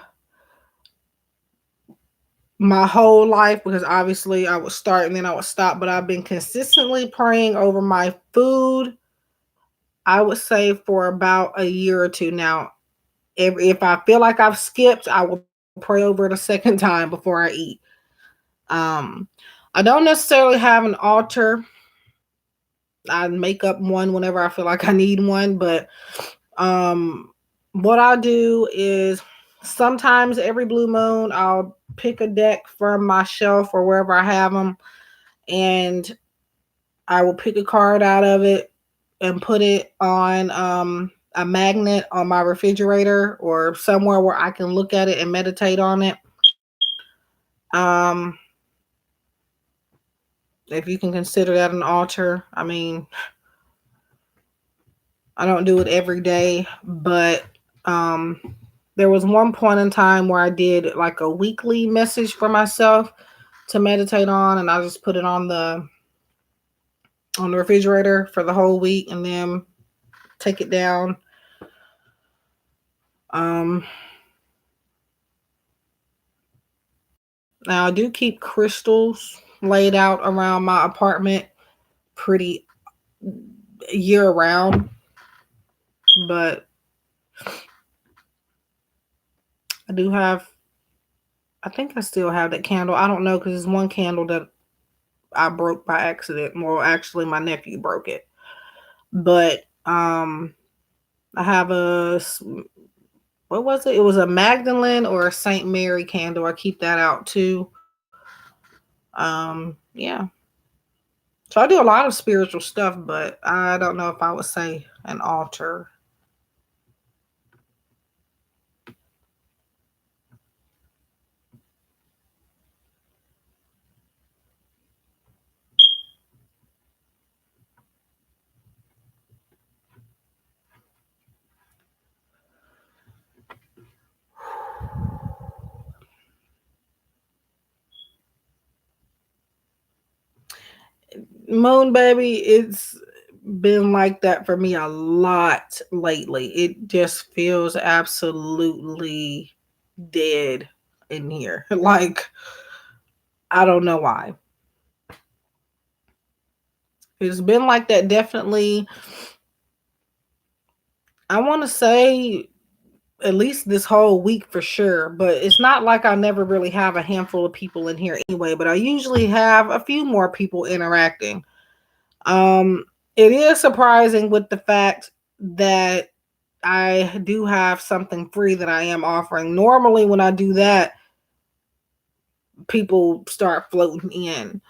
my whole life because obviously I would start and then I would stop, but I've been consistently praying over my food. I would say for about a year or two now. If I feel like I've skipped, I will pray over it a second time before I eat. Um, I don't necessarily have an altar. I make up one whenever I feel like I need one, but um, what I do is sometimes every blue moon I'll pick a deck from my shelf or wherever I have them, and I will pick a card out of it and put it on a magnet on my refrigerator or somewhere where I can look at it and meditate on it. Um, if you can consider that an altar, I mean, I don't do it every day, but um, there was one point in time where I did like a weekly message for myself to meditate on, and I just put it on the refrigerator for the whole week, and then take it down. Um, Now I do keep crystals laid out around my apartment pretty year round, but I do have. I think I still have that candle. I don't know because it's one candle that I broke by accident. Well, actually, my nephew broke it, but I have what was it? It was a Magdalene or a Saint Mary candle. I keep that out too. Yeah. So I do a lot of spiritual stuff, but I don't know if I would say an altar. Moon baby, it's been like that for me a lot lately. It just feels absolutely dead in here. Like I don't know why. It's been like that definitely. I want to say at least this whole week for sure, but it's not like I never really have a handful of people in here anyway, but I usually have a few more people interacting. Um it is surprising with the fact that I do have something free that I am offering. Normally when I do that, people start floating in,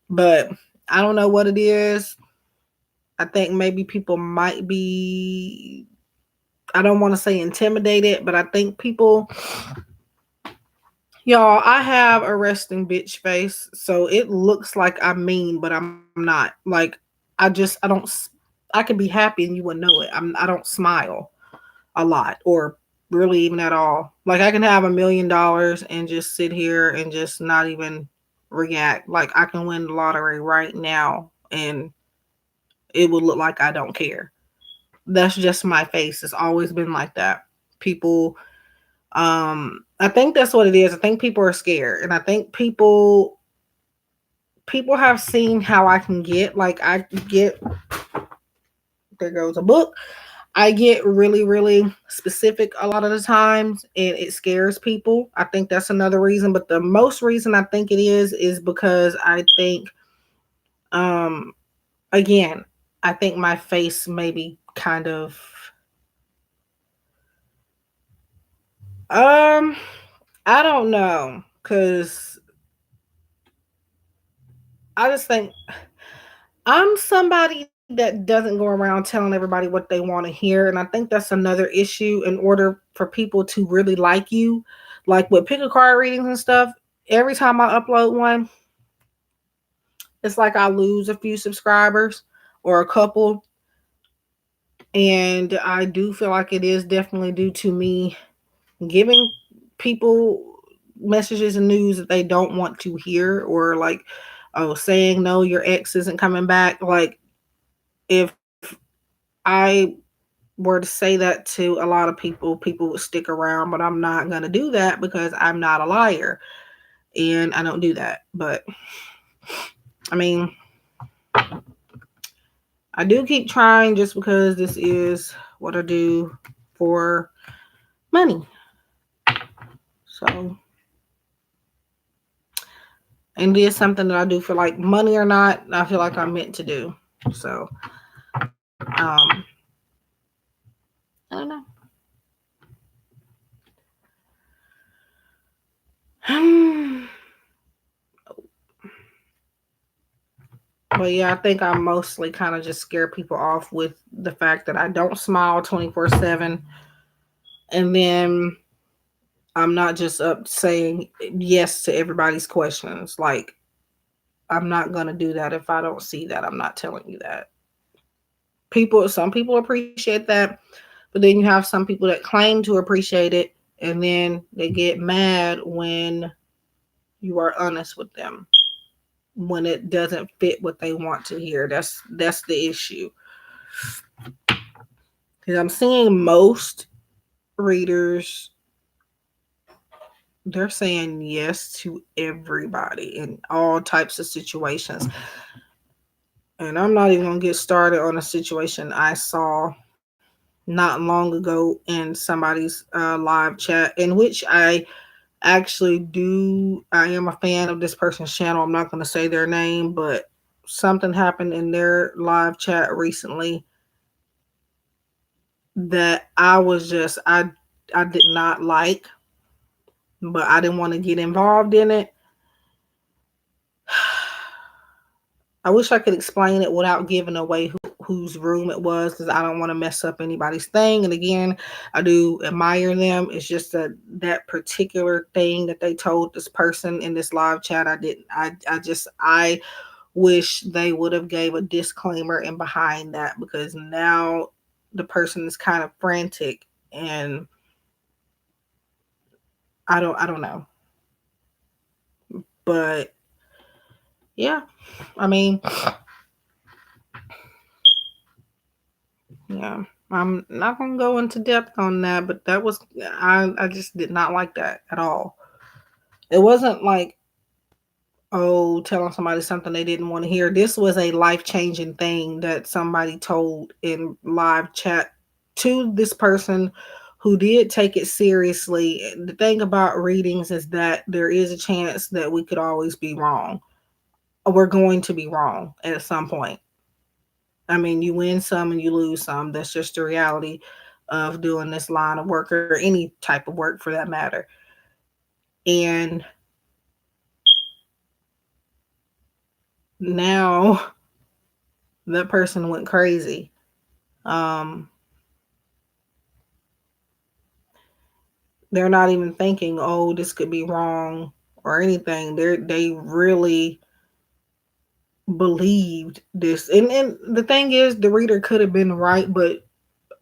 but I don't know what it is. I think maybe people might be, I don't want to say intimidated, but I think people, y'all, I have a resting bitch face, so it looks like I'm mean, but I'm not. Like, I don't, I could be happy and you wouldn't know it. I don't smile a lot or really even at all. Like, I can have $1 million and just sit here and just not even react. Like, I can win the lottery right now and it would look like I don't care. That's just my face. It's always been like that. People, I think that's what it is. I think people are scared, and I think people have seen how I can get. Like I get, there goes a book. I get really, really specific a lot of the times, and it scares people. I think that's another reason, but the most reason I think it is because I think, um, again, I think my face maybe kind of, um, I don't know, because I just think I'm somebody that doesn't go around telling everybody what they want to hear. And I think that's another issue in order for people to really like you. Like with pick a card readings and stuff, every time I upload one, it's like I lose a few subscribers or a couple. And I do feel like it is definitely due to me giving people messages and news that they don't want to hear, or like, oh, saying no, your ex isn't coming back. Like, if I were to say that to a lot of people, people would stick around, but I'm not going to do that because I'm not a liar and I don't do that. But I mean, I do keep trying just because this is what I do for money. So, and it is something that I do feel like, money or not, I feel like I'm meant to do. So, I don't know. But yeah, I think I mostly kind of just scare people off with the fact that I don't smile 24/7. And then I'm not just up saying yes to everybody's questions. Like, I'm not going to do that. If I don't see that, I'm not telling you that. Some people appreciate that, but then you have some people that claim to appreciate it and then they get mad when you are honest with them, when it doesn't fit what they want to hear. That's the issue. Because I'm seeing most readers, they're saying yes to everybody in all types of situations. And I'm not even going to get started on a situation I saw not long ago in somebody's live chat, in which I am a fan of this person's channel. I'm not going to say their name, but something happened in their live chat recently that I did not like, but I didn't want to get involved in it. I wish I could explain it without giving away whose room it was, because I don't want to mess up anybody's thing. And again, I do admire them. It's just that particular thing that they told this person in this live chat, I didn't. I wish they would have gave a disclaimer and behind that, because now the person is kind of frantic, and I don't know. But yeah, I mean, yeah, I'm not gonna go into depth on that, but I just did not like that at all. It wasn't like, oh, telling somebody something they didn't want to hear. This was a life-changing thing that somebody told in live chat to this person who did take it seriously. The thing about readings is that there is a chance that we could always be wrong. We're going to be wrong at some point. I mean, you win some and you lose some. That's just the reality of doing this line of work, or any type of work for that matter. And now that person went crazy. Um, they're not even thinking, oh, this could be wrong or anything. They really believed this. And the thing is, the reader could have been right, but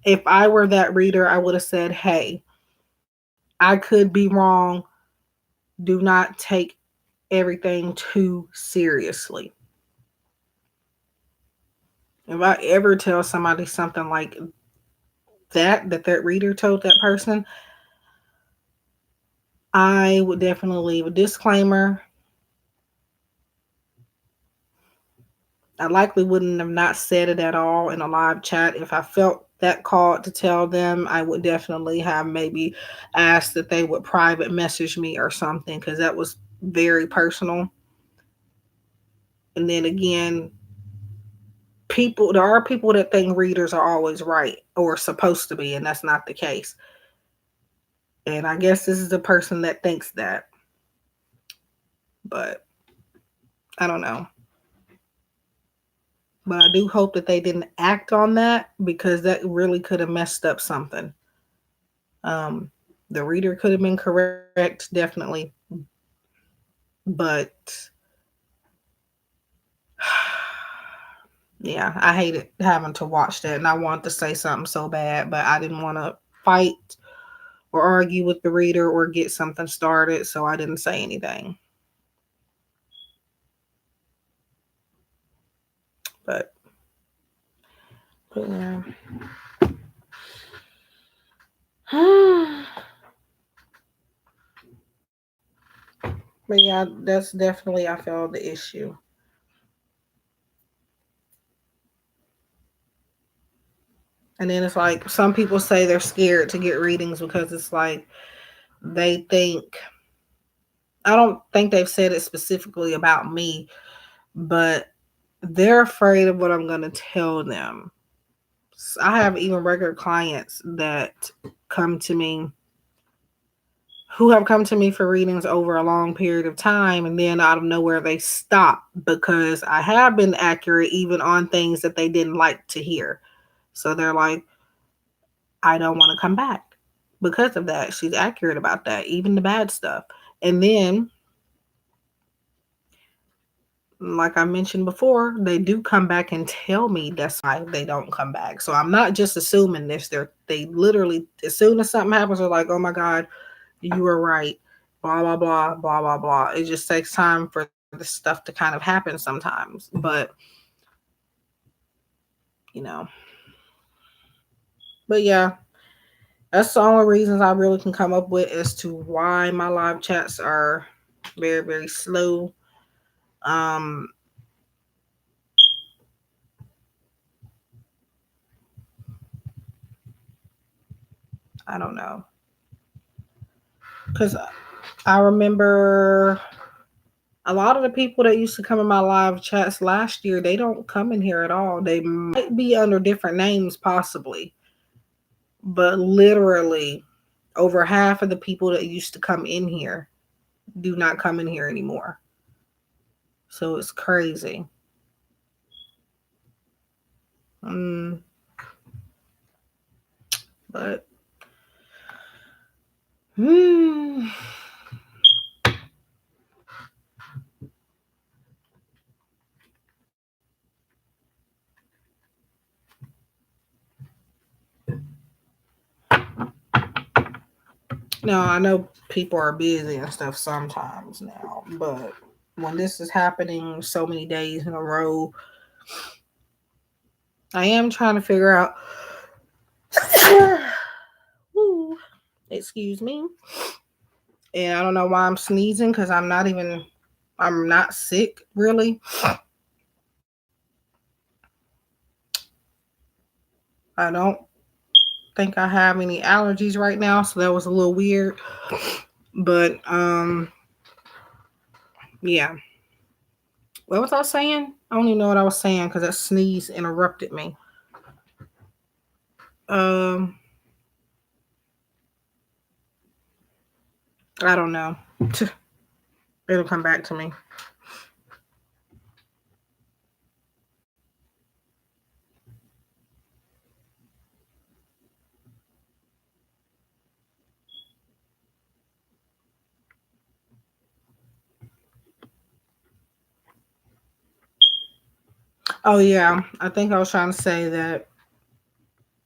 if I were that reader, I would have said, hey, I could be wrong. Do not take everything too seriously. If I ever tell somebody something like that reader told that person, I would definitely leave a disclaimer. I likely wouldn't have not said it at all in a live chat. If I felt that called to tell them, I would definitely have maybe asked that they would private message me or something, because that was very personal. And then again, there are people that think readers are always right or supposed to be, and that's not the case. And I guess this is the person that thinks that, but I don't know. But I do hope that they didn't act on that because that really could have messed up something. Um, the reader could have been correct, definitely, but yeah, I hated having to watch that, and I wanted to say something so bad, but I didn't want to fight or argue with the reader or get something started, so I didn't say anything. But, but yeah. But yeah, that's definitely I feel the issue. And then it's like some people say they're scared to get readings because it's like they think I don't think they've said it specifically about me, but they're afraid of what I'm going to tell them. I have even regular clients that come to me who have come to me for readings over a long period of time, and then out of nowhere they stop because I have been accurate even on things that they didn't like to hear. So they're like, I don't want to come back because of that. She's accurate about that, even the bad stuff. And then, like I mentioned before, they do come back and tell me that's why they don't come back. So I'm not just assuming this. They literally, as soon as something happens, they're like, "Oh my God, you were right." Blah blah blah blah blah blah. It just takes time for the stuff to kind of happen sometimes. You know, but yeah, that's the only reasons I really can come up with as to why my live chats are very very slow. Um, I don't know because I remember a lot of the people that used to come in my live chats last year, they don't come in here at all. They might be under different names, possibly, but literally over half of the people that used to come in here do not come in here anymore. So it's crazy. Mm, but hmm, no, I know people are busy and stuff sometimes now, but when this is happening so many days in a row, I am trying to figure out. Woo, excuse me. And I don't know why I'm sneezing because I'm not sick really. I don't think I have any allergies right now, so that was a little weird. But yeah. What was I saying? I don't even know what I was saying because that sneeze interrupted me. Um, I don't know. It'll come back to me. Oh yeah, I think I was trying to say that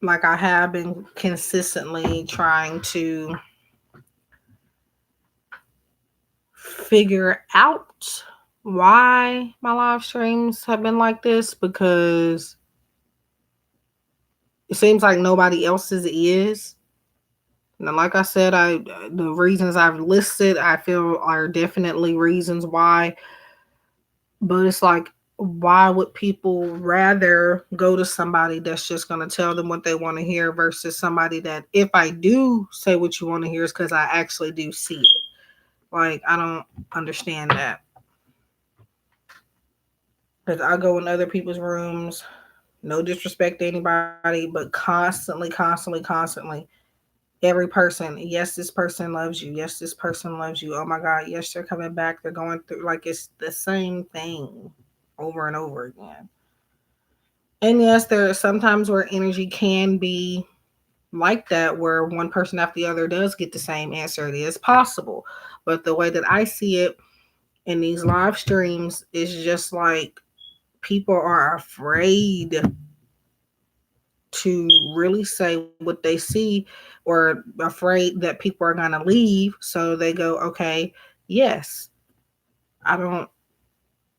like I have been consistently trying to figure out why my live streams have been like this because it seems like nobody else's is. Now, like I said, the reasons I've listed I feel are definitely reasons why, but it's like why would people rather go to somebody that's just going to tell them what they want to hear versus somebody that if I do say what you want to hear is because I actually do see it. Like I don't understand that because I go in other people's rooms. No disrespect to anybody, but constantly, every person, yes, this person loves you. Yes, this person loves you. Oh my God, yes, they're coming back. They're going through like it's the same thing over and over again. And yes, there are sometimes where energy can be like that, where one person after the other does get the same answer. It is possible. But the way that I see it in these live streams is just like people are afraid to really say what they see, or afraid that people are going to leave. So they go, okay, yes, I don't.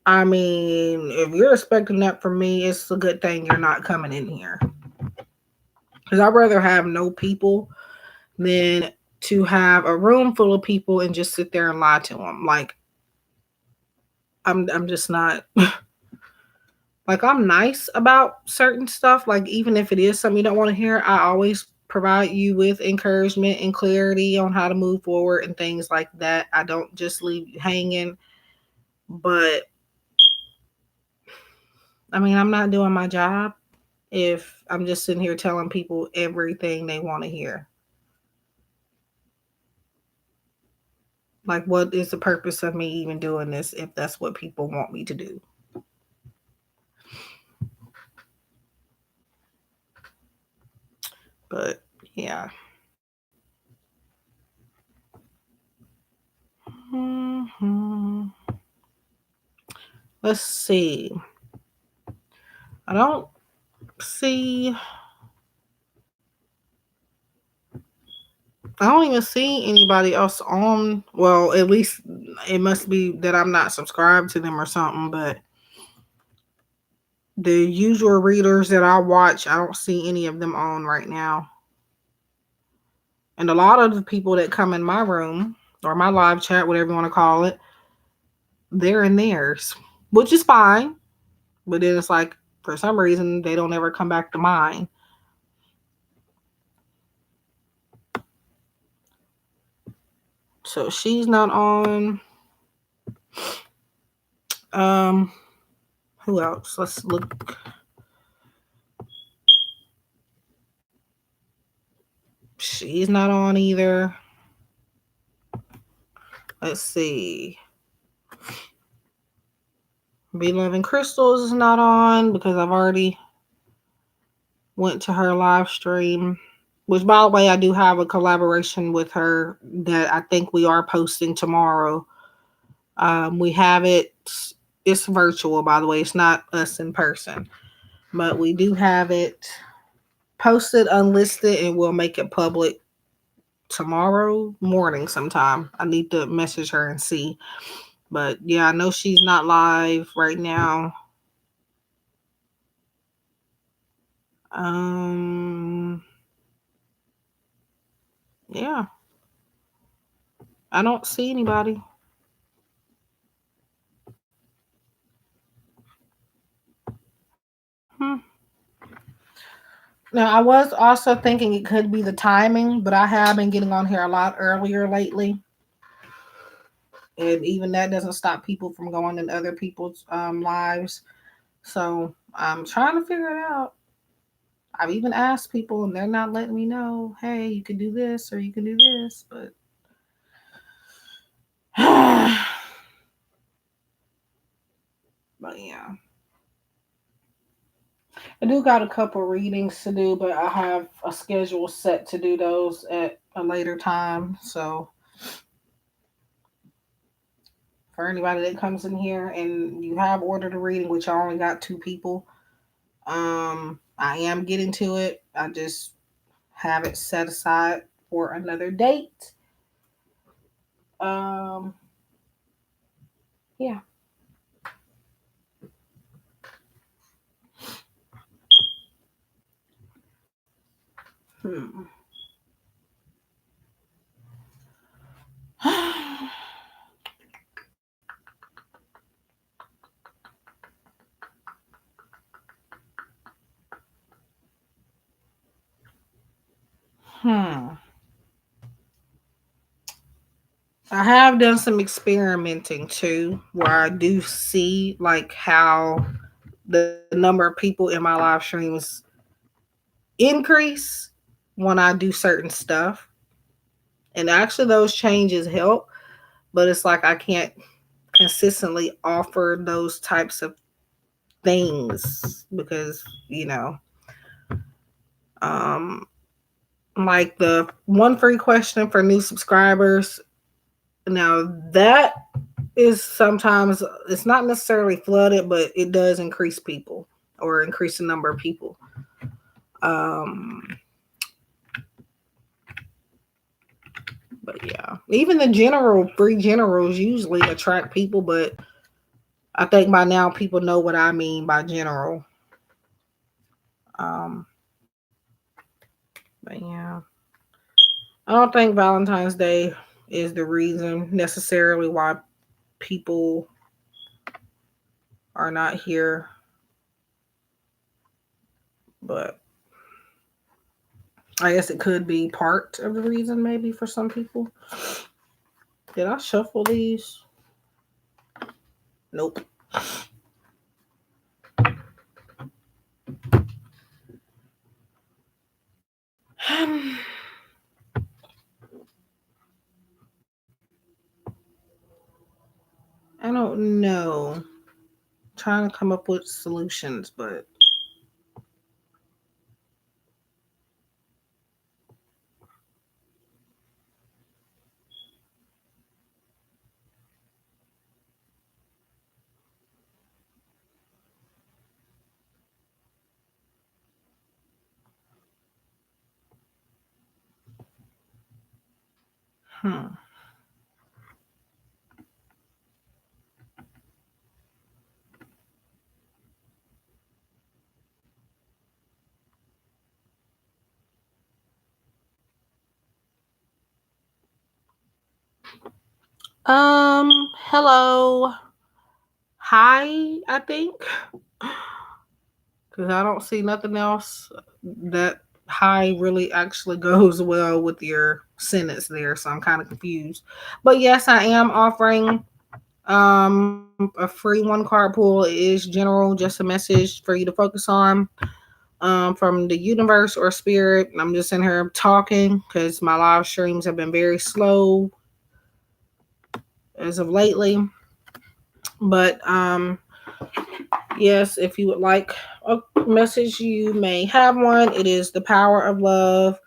I mean, if you're expecting that from me, it's a good thing you're not coming in here. Because I'd rather have no people than to have a room full of people and just sit there and lie to them. Like, I'm just not. Like, I'm nice about certain stuff. Like, even if it is something you don't want to hear, I always provide you with encouragement and clarity on how to move forward and things like that. I don't just leave you hanging. But I mean, I'm not doing my job if I'm just sitting here telling people everything they want to hear. Like, what is the purpose of me even doing this if that's what people want me to do? But yeah. Mhm. Let's see. I don't see. I don't even see anybody else on. Well, at least it must be that I'm not subscribed to them or something. But the usual readers that I watch, I don't see any of them on right now. And a lot of the people that come in my room or my live chat, whatever you want to call it, they're in theirs, which is fine. But then it's like, for some reason, they don't ever come back to mine. So she's not on. Um, who else? Let's look. She's not on either. Let's see. Be Loving Crystals is not on because I've already went to her live stream. Which, by the way, I do have a collaboration with her that I think we are posting tomorrow. We have it. It's virtual, by the way. It's not us in person, but we do have it posted unlisted, and we'll make it public tomorrow morning sometime. I need to message her and see. But yeah, I know she's not live right now. Um, yeah, I don't see anybody. Hmm. Now, I was also thinking it could be the timing, but I have been getting on here a lot earlier lately. And even that doesn't stop people from going in other people's lives. So I'm trying to figure it out. I've even asked people, and they're not letting me know, hey, you can do this or you can do this. But but yeah, I do got a couple readings to do, but I have a schedule set to do those at a later time. So for anybody that comes in here and you have ordered a reading, which I only got two people, I am getting to it. I just have it set aside for another date. Um, yeah. Hmm. hmm. I have done some experimenting too, where I do see like how the number of people in my live streams increase when I do certain stuff. And actually, those changes help, but it's like I can't consistently offer those types of things because, um, like the one free question for new subscribers. Now that is sometimes it's not necessarily flooded, but it does increase people or increase the number of people. But yeah, even the free generals usually attract people, but I think by now people know what I mean by general. Um, but yeah, I don't think Valentine's Day is the reason necessarily why people are not here, but I guess it could be part of the reason, maybe for some people. Did I shuffle these? Nope. I don't know. Trying to come up with solutions, but hmm. Hello. Hi, I think. Because I don't see nothing else that hi really actually goes well with your sentence there. So I'm kind of confused. But yes, I am offering a free one card pool. It is general, just a message for you to focus on from the universe or spirit. I'm just in here talking because my live streams have been very slow as of lately. But yes, if you would like a message, you may have one. It is the Power of Love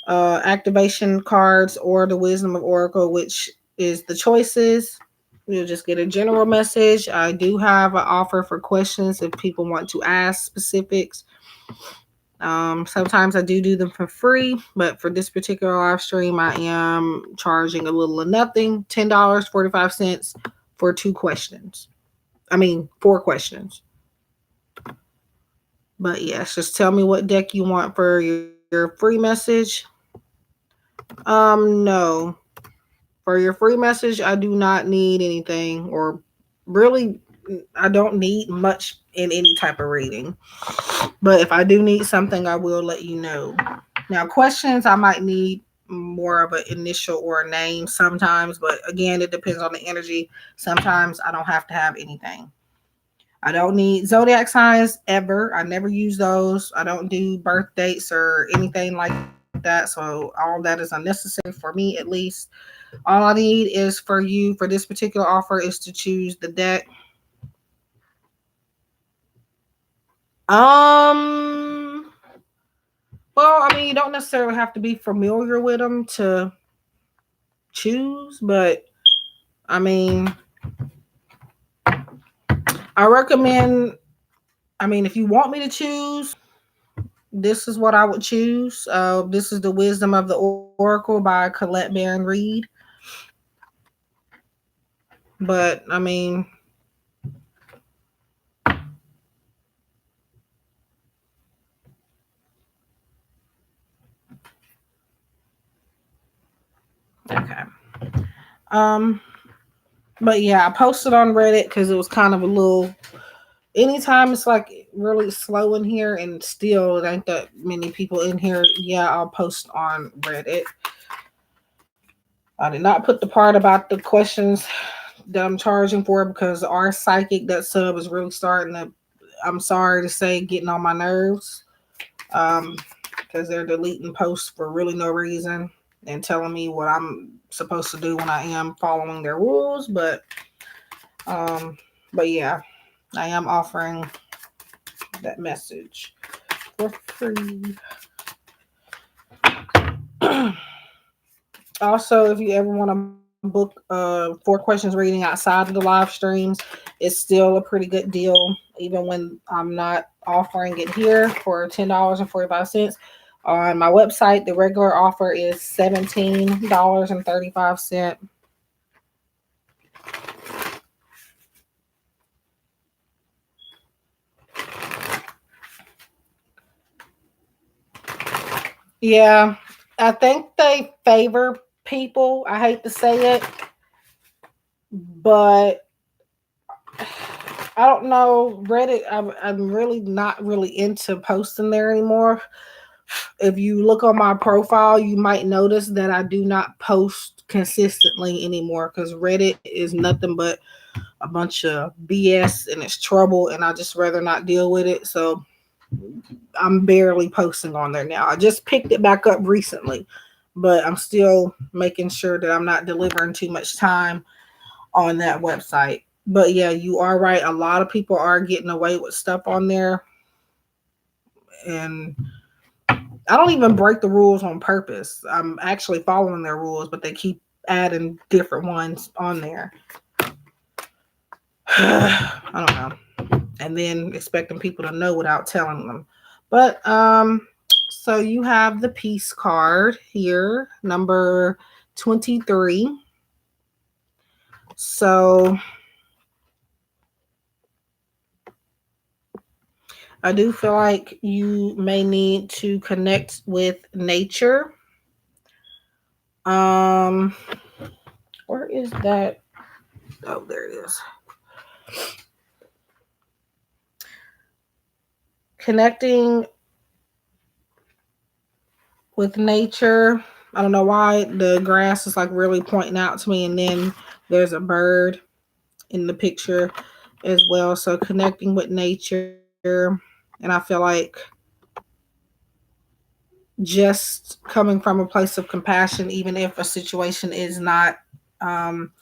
activation cards or the Wisdom of Oracle, which is the choices. You'll just get a general message. I do have an offer for questions if people want to ask specifics. Sometimes I do them for free, but for this particular live stream, I am charging a little of nothing, $10.45 for 2 questions. I mean, 4 questions. But yes, just tell me what deck you want for your free message. No. For your free message, I do not need anything, or really, I don't need much in any type of reading. But if I do need something, I will let you know. Now, questions, I might need more of an initial or a name sometimes, but again, it depends on the energy. Sometimes I don't have to have anything. I don't need zodiac signs ever. I never use those. I don't do birth dates or anything like that. So all that is unnecessary for me, at least. All I need is for you, for this particular offer, is to choose the deck. Um, well, I mean, you don't necessarily have to be familiar with them to choose, but I mean, I recommend, I mean, if you want me to choose, this is what I would choose. This is The Wisdom of the Oracle by Colette Baron Reed. But I mean, okay. Um, but yeah, I posted on Reddit because it was kind of a little. Anytime it's like really slow in here, and still it ain't that many people in here. Yeah, I'll post on Reddit. I did not put the part about the questions that I'm charging for because our psychic, that sub, is really starting to, I'm sorry to say, getting on my nerves. Because they're deleting posts for really no reason and telling me what I'm supposed to do when I am following their rules. But yeah, I am offering that message for free. Also, if you ever want to book 4 questions reading outside of the live streams, it's still a pretty good deal, even when I'm not offering it here for $10.45. On my website, the regular offer is $17.35. Yeah, I think they favor people. I hate to say it, but I don't know. Reddit, I'm really not really into posting there anymore. If you look on my profile, you might notice that I do not post consistently anymore because Reddit is nothing but a bunch of BS and it's trouble, and I just rather not deal with it. So I'm barely posting on there now. I just picked it back up recently, but I'm still making sure that I'm not delivering too much time on that website. But yeah, you are right. A lot of people are getting away with stuff on there. And I don't even break the rules on purpose. I'm actually following their rules, but they keep adding different ones on there. I don't know. And then expecting people to know without telling them. But so you have the peace card here, number 23. So I do feel like you may need to connect with nature. Um, where is that? Oh, there it is. Connecting with nature. I don't know why the grass is like really pointing out to me, and then there's a bird in the picture as well. So connecting with nature, and I feel like just coming from a place of compassion, even if a situation is not um,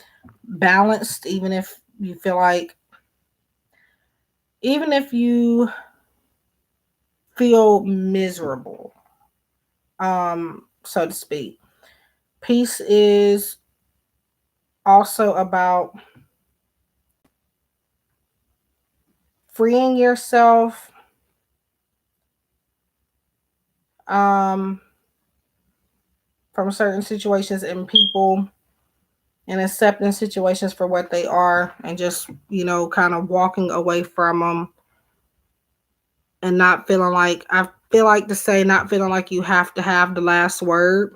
balanced, even if you feel like, even if you feel miserable, so to speak. Peace is also about freeing yourself um, from certain situations and people, and accepting situations for what they are, and just, kind of walking away from them, and not feeling like, I feel like to say, not feeling like you have to have the last word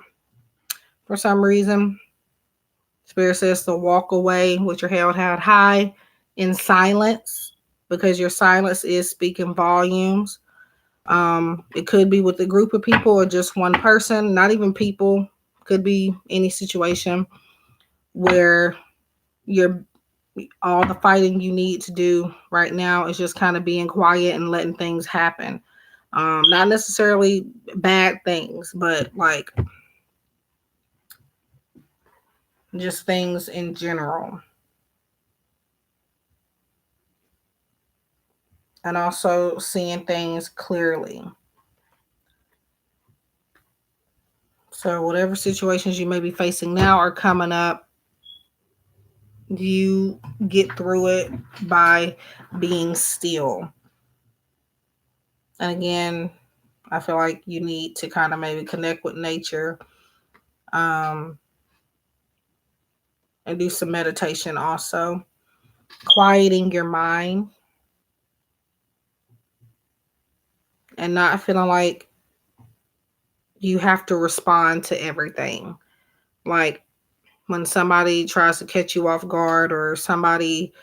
for some reason. Spirit says to walk away with your head held high in silence, because your silence is speaking volumes. It could be with a group of people or just one person, not even people, could be any situation where you're all the fighting you need to do right now is just kind of being quiet and letting things happen. Not necessarily bad things, but like just things in general. And also seeing things clearly. So, whatever situations you may be facing now are coming up, you get through it by being still. And again, I feel like you need to kind of maybe connect with nature, um, and do some meditation also, quieting your mind and not feeling like you have to respond to everything. Like when somebody tries to catch you off guard, or somebody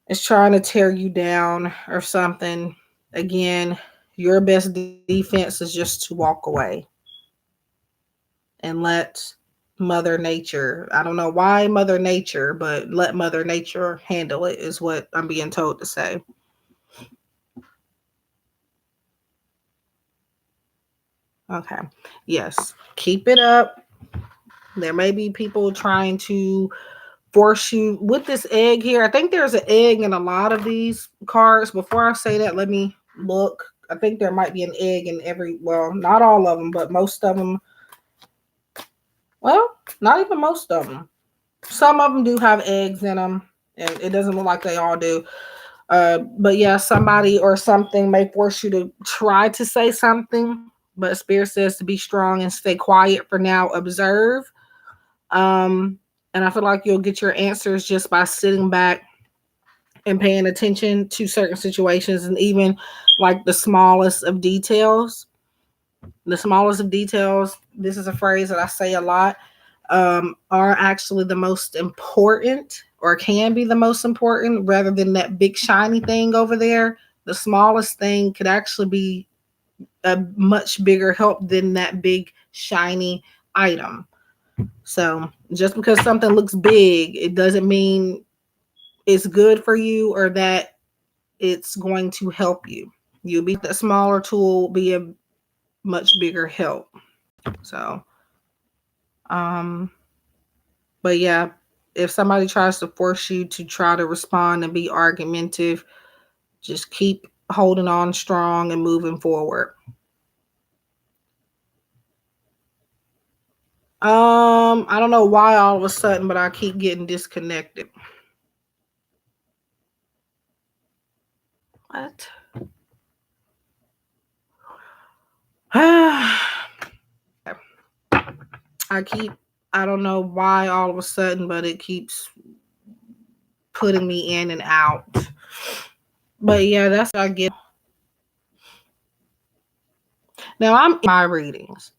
is trying to tear you down or something, again, your best defense is just to walk away and let Mother Nature, I don't know why Mother Nature, but let Mother Nature handle it, is what I'm being told to say. Okay. Yes. Keep it up. There may be people trying to force you with this egg here. I think there's an egg in a lot of these cards. Before I say that, let me look. I think there might be an egg in every, well, not all of them, but most of them. Well, not even most of them. Some of them do have eggs in them, and it doesn't look like they all do. But yeah, somebody or something may force you to try to say something, but Spirit says to be strong and stay quiet for now. Observe. And I feel like you'll get your answers just by sitting back and paying attention to certain situations, and even like the smallest of details. The smallest of details, this is a phrase that I say a lot, are actually the most important, or can be the most important, rather than that big shiny thing over there. The smallest thing could actually be a much bigger help than that big shiny item. So just because something looks big, it doesn't mean it's good for you or that it's going to help you. You'll be the smaller tool will be a much bigger help. So, but yeah, if somebody tries to force you to try to respond and be argumentative, just keep holding on strong and moving forward. I don't know why all of a sudden, but I keep getting disconnected. What? I don't know why all of a sudden, but it keeps putting me in and out. But yeah, that's what I get. Now I'm in my readings.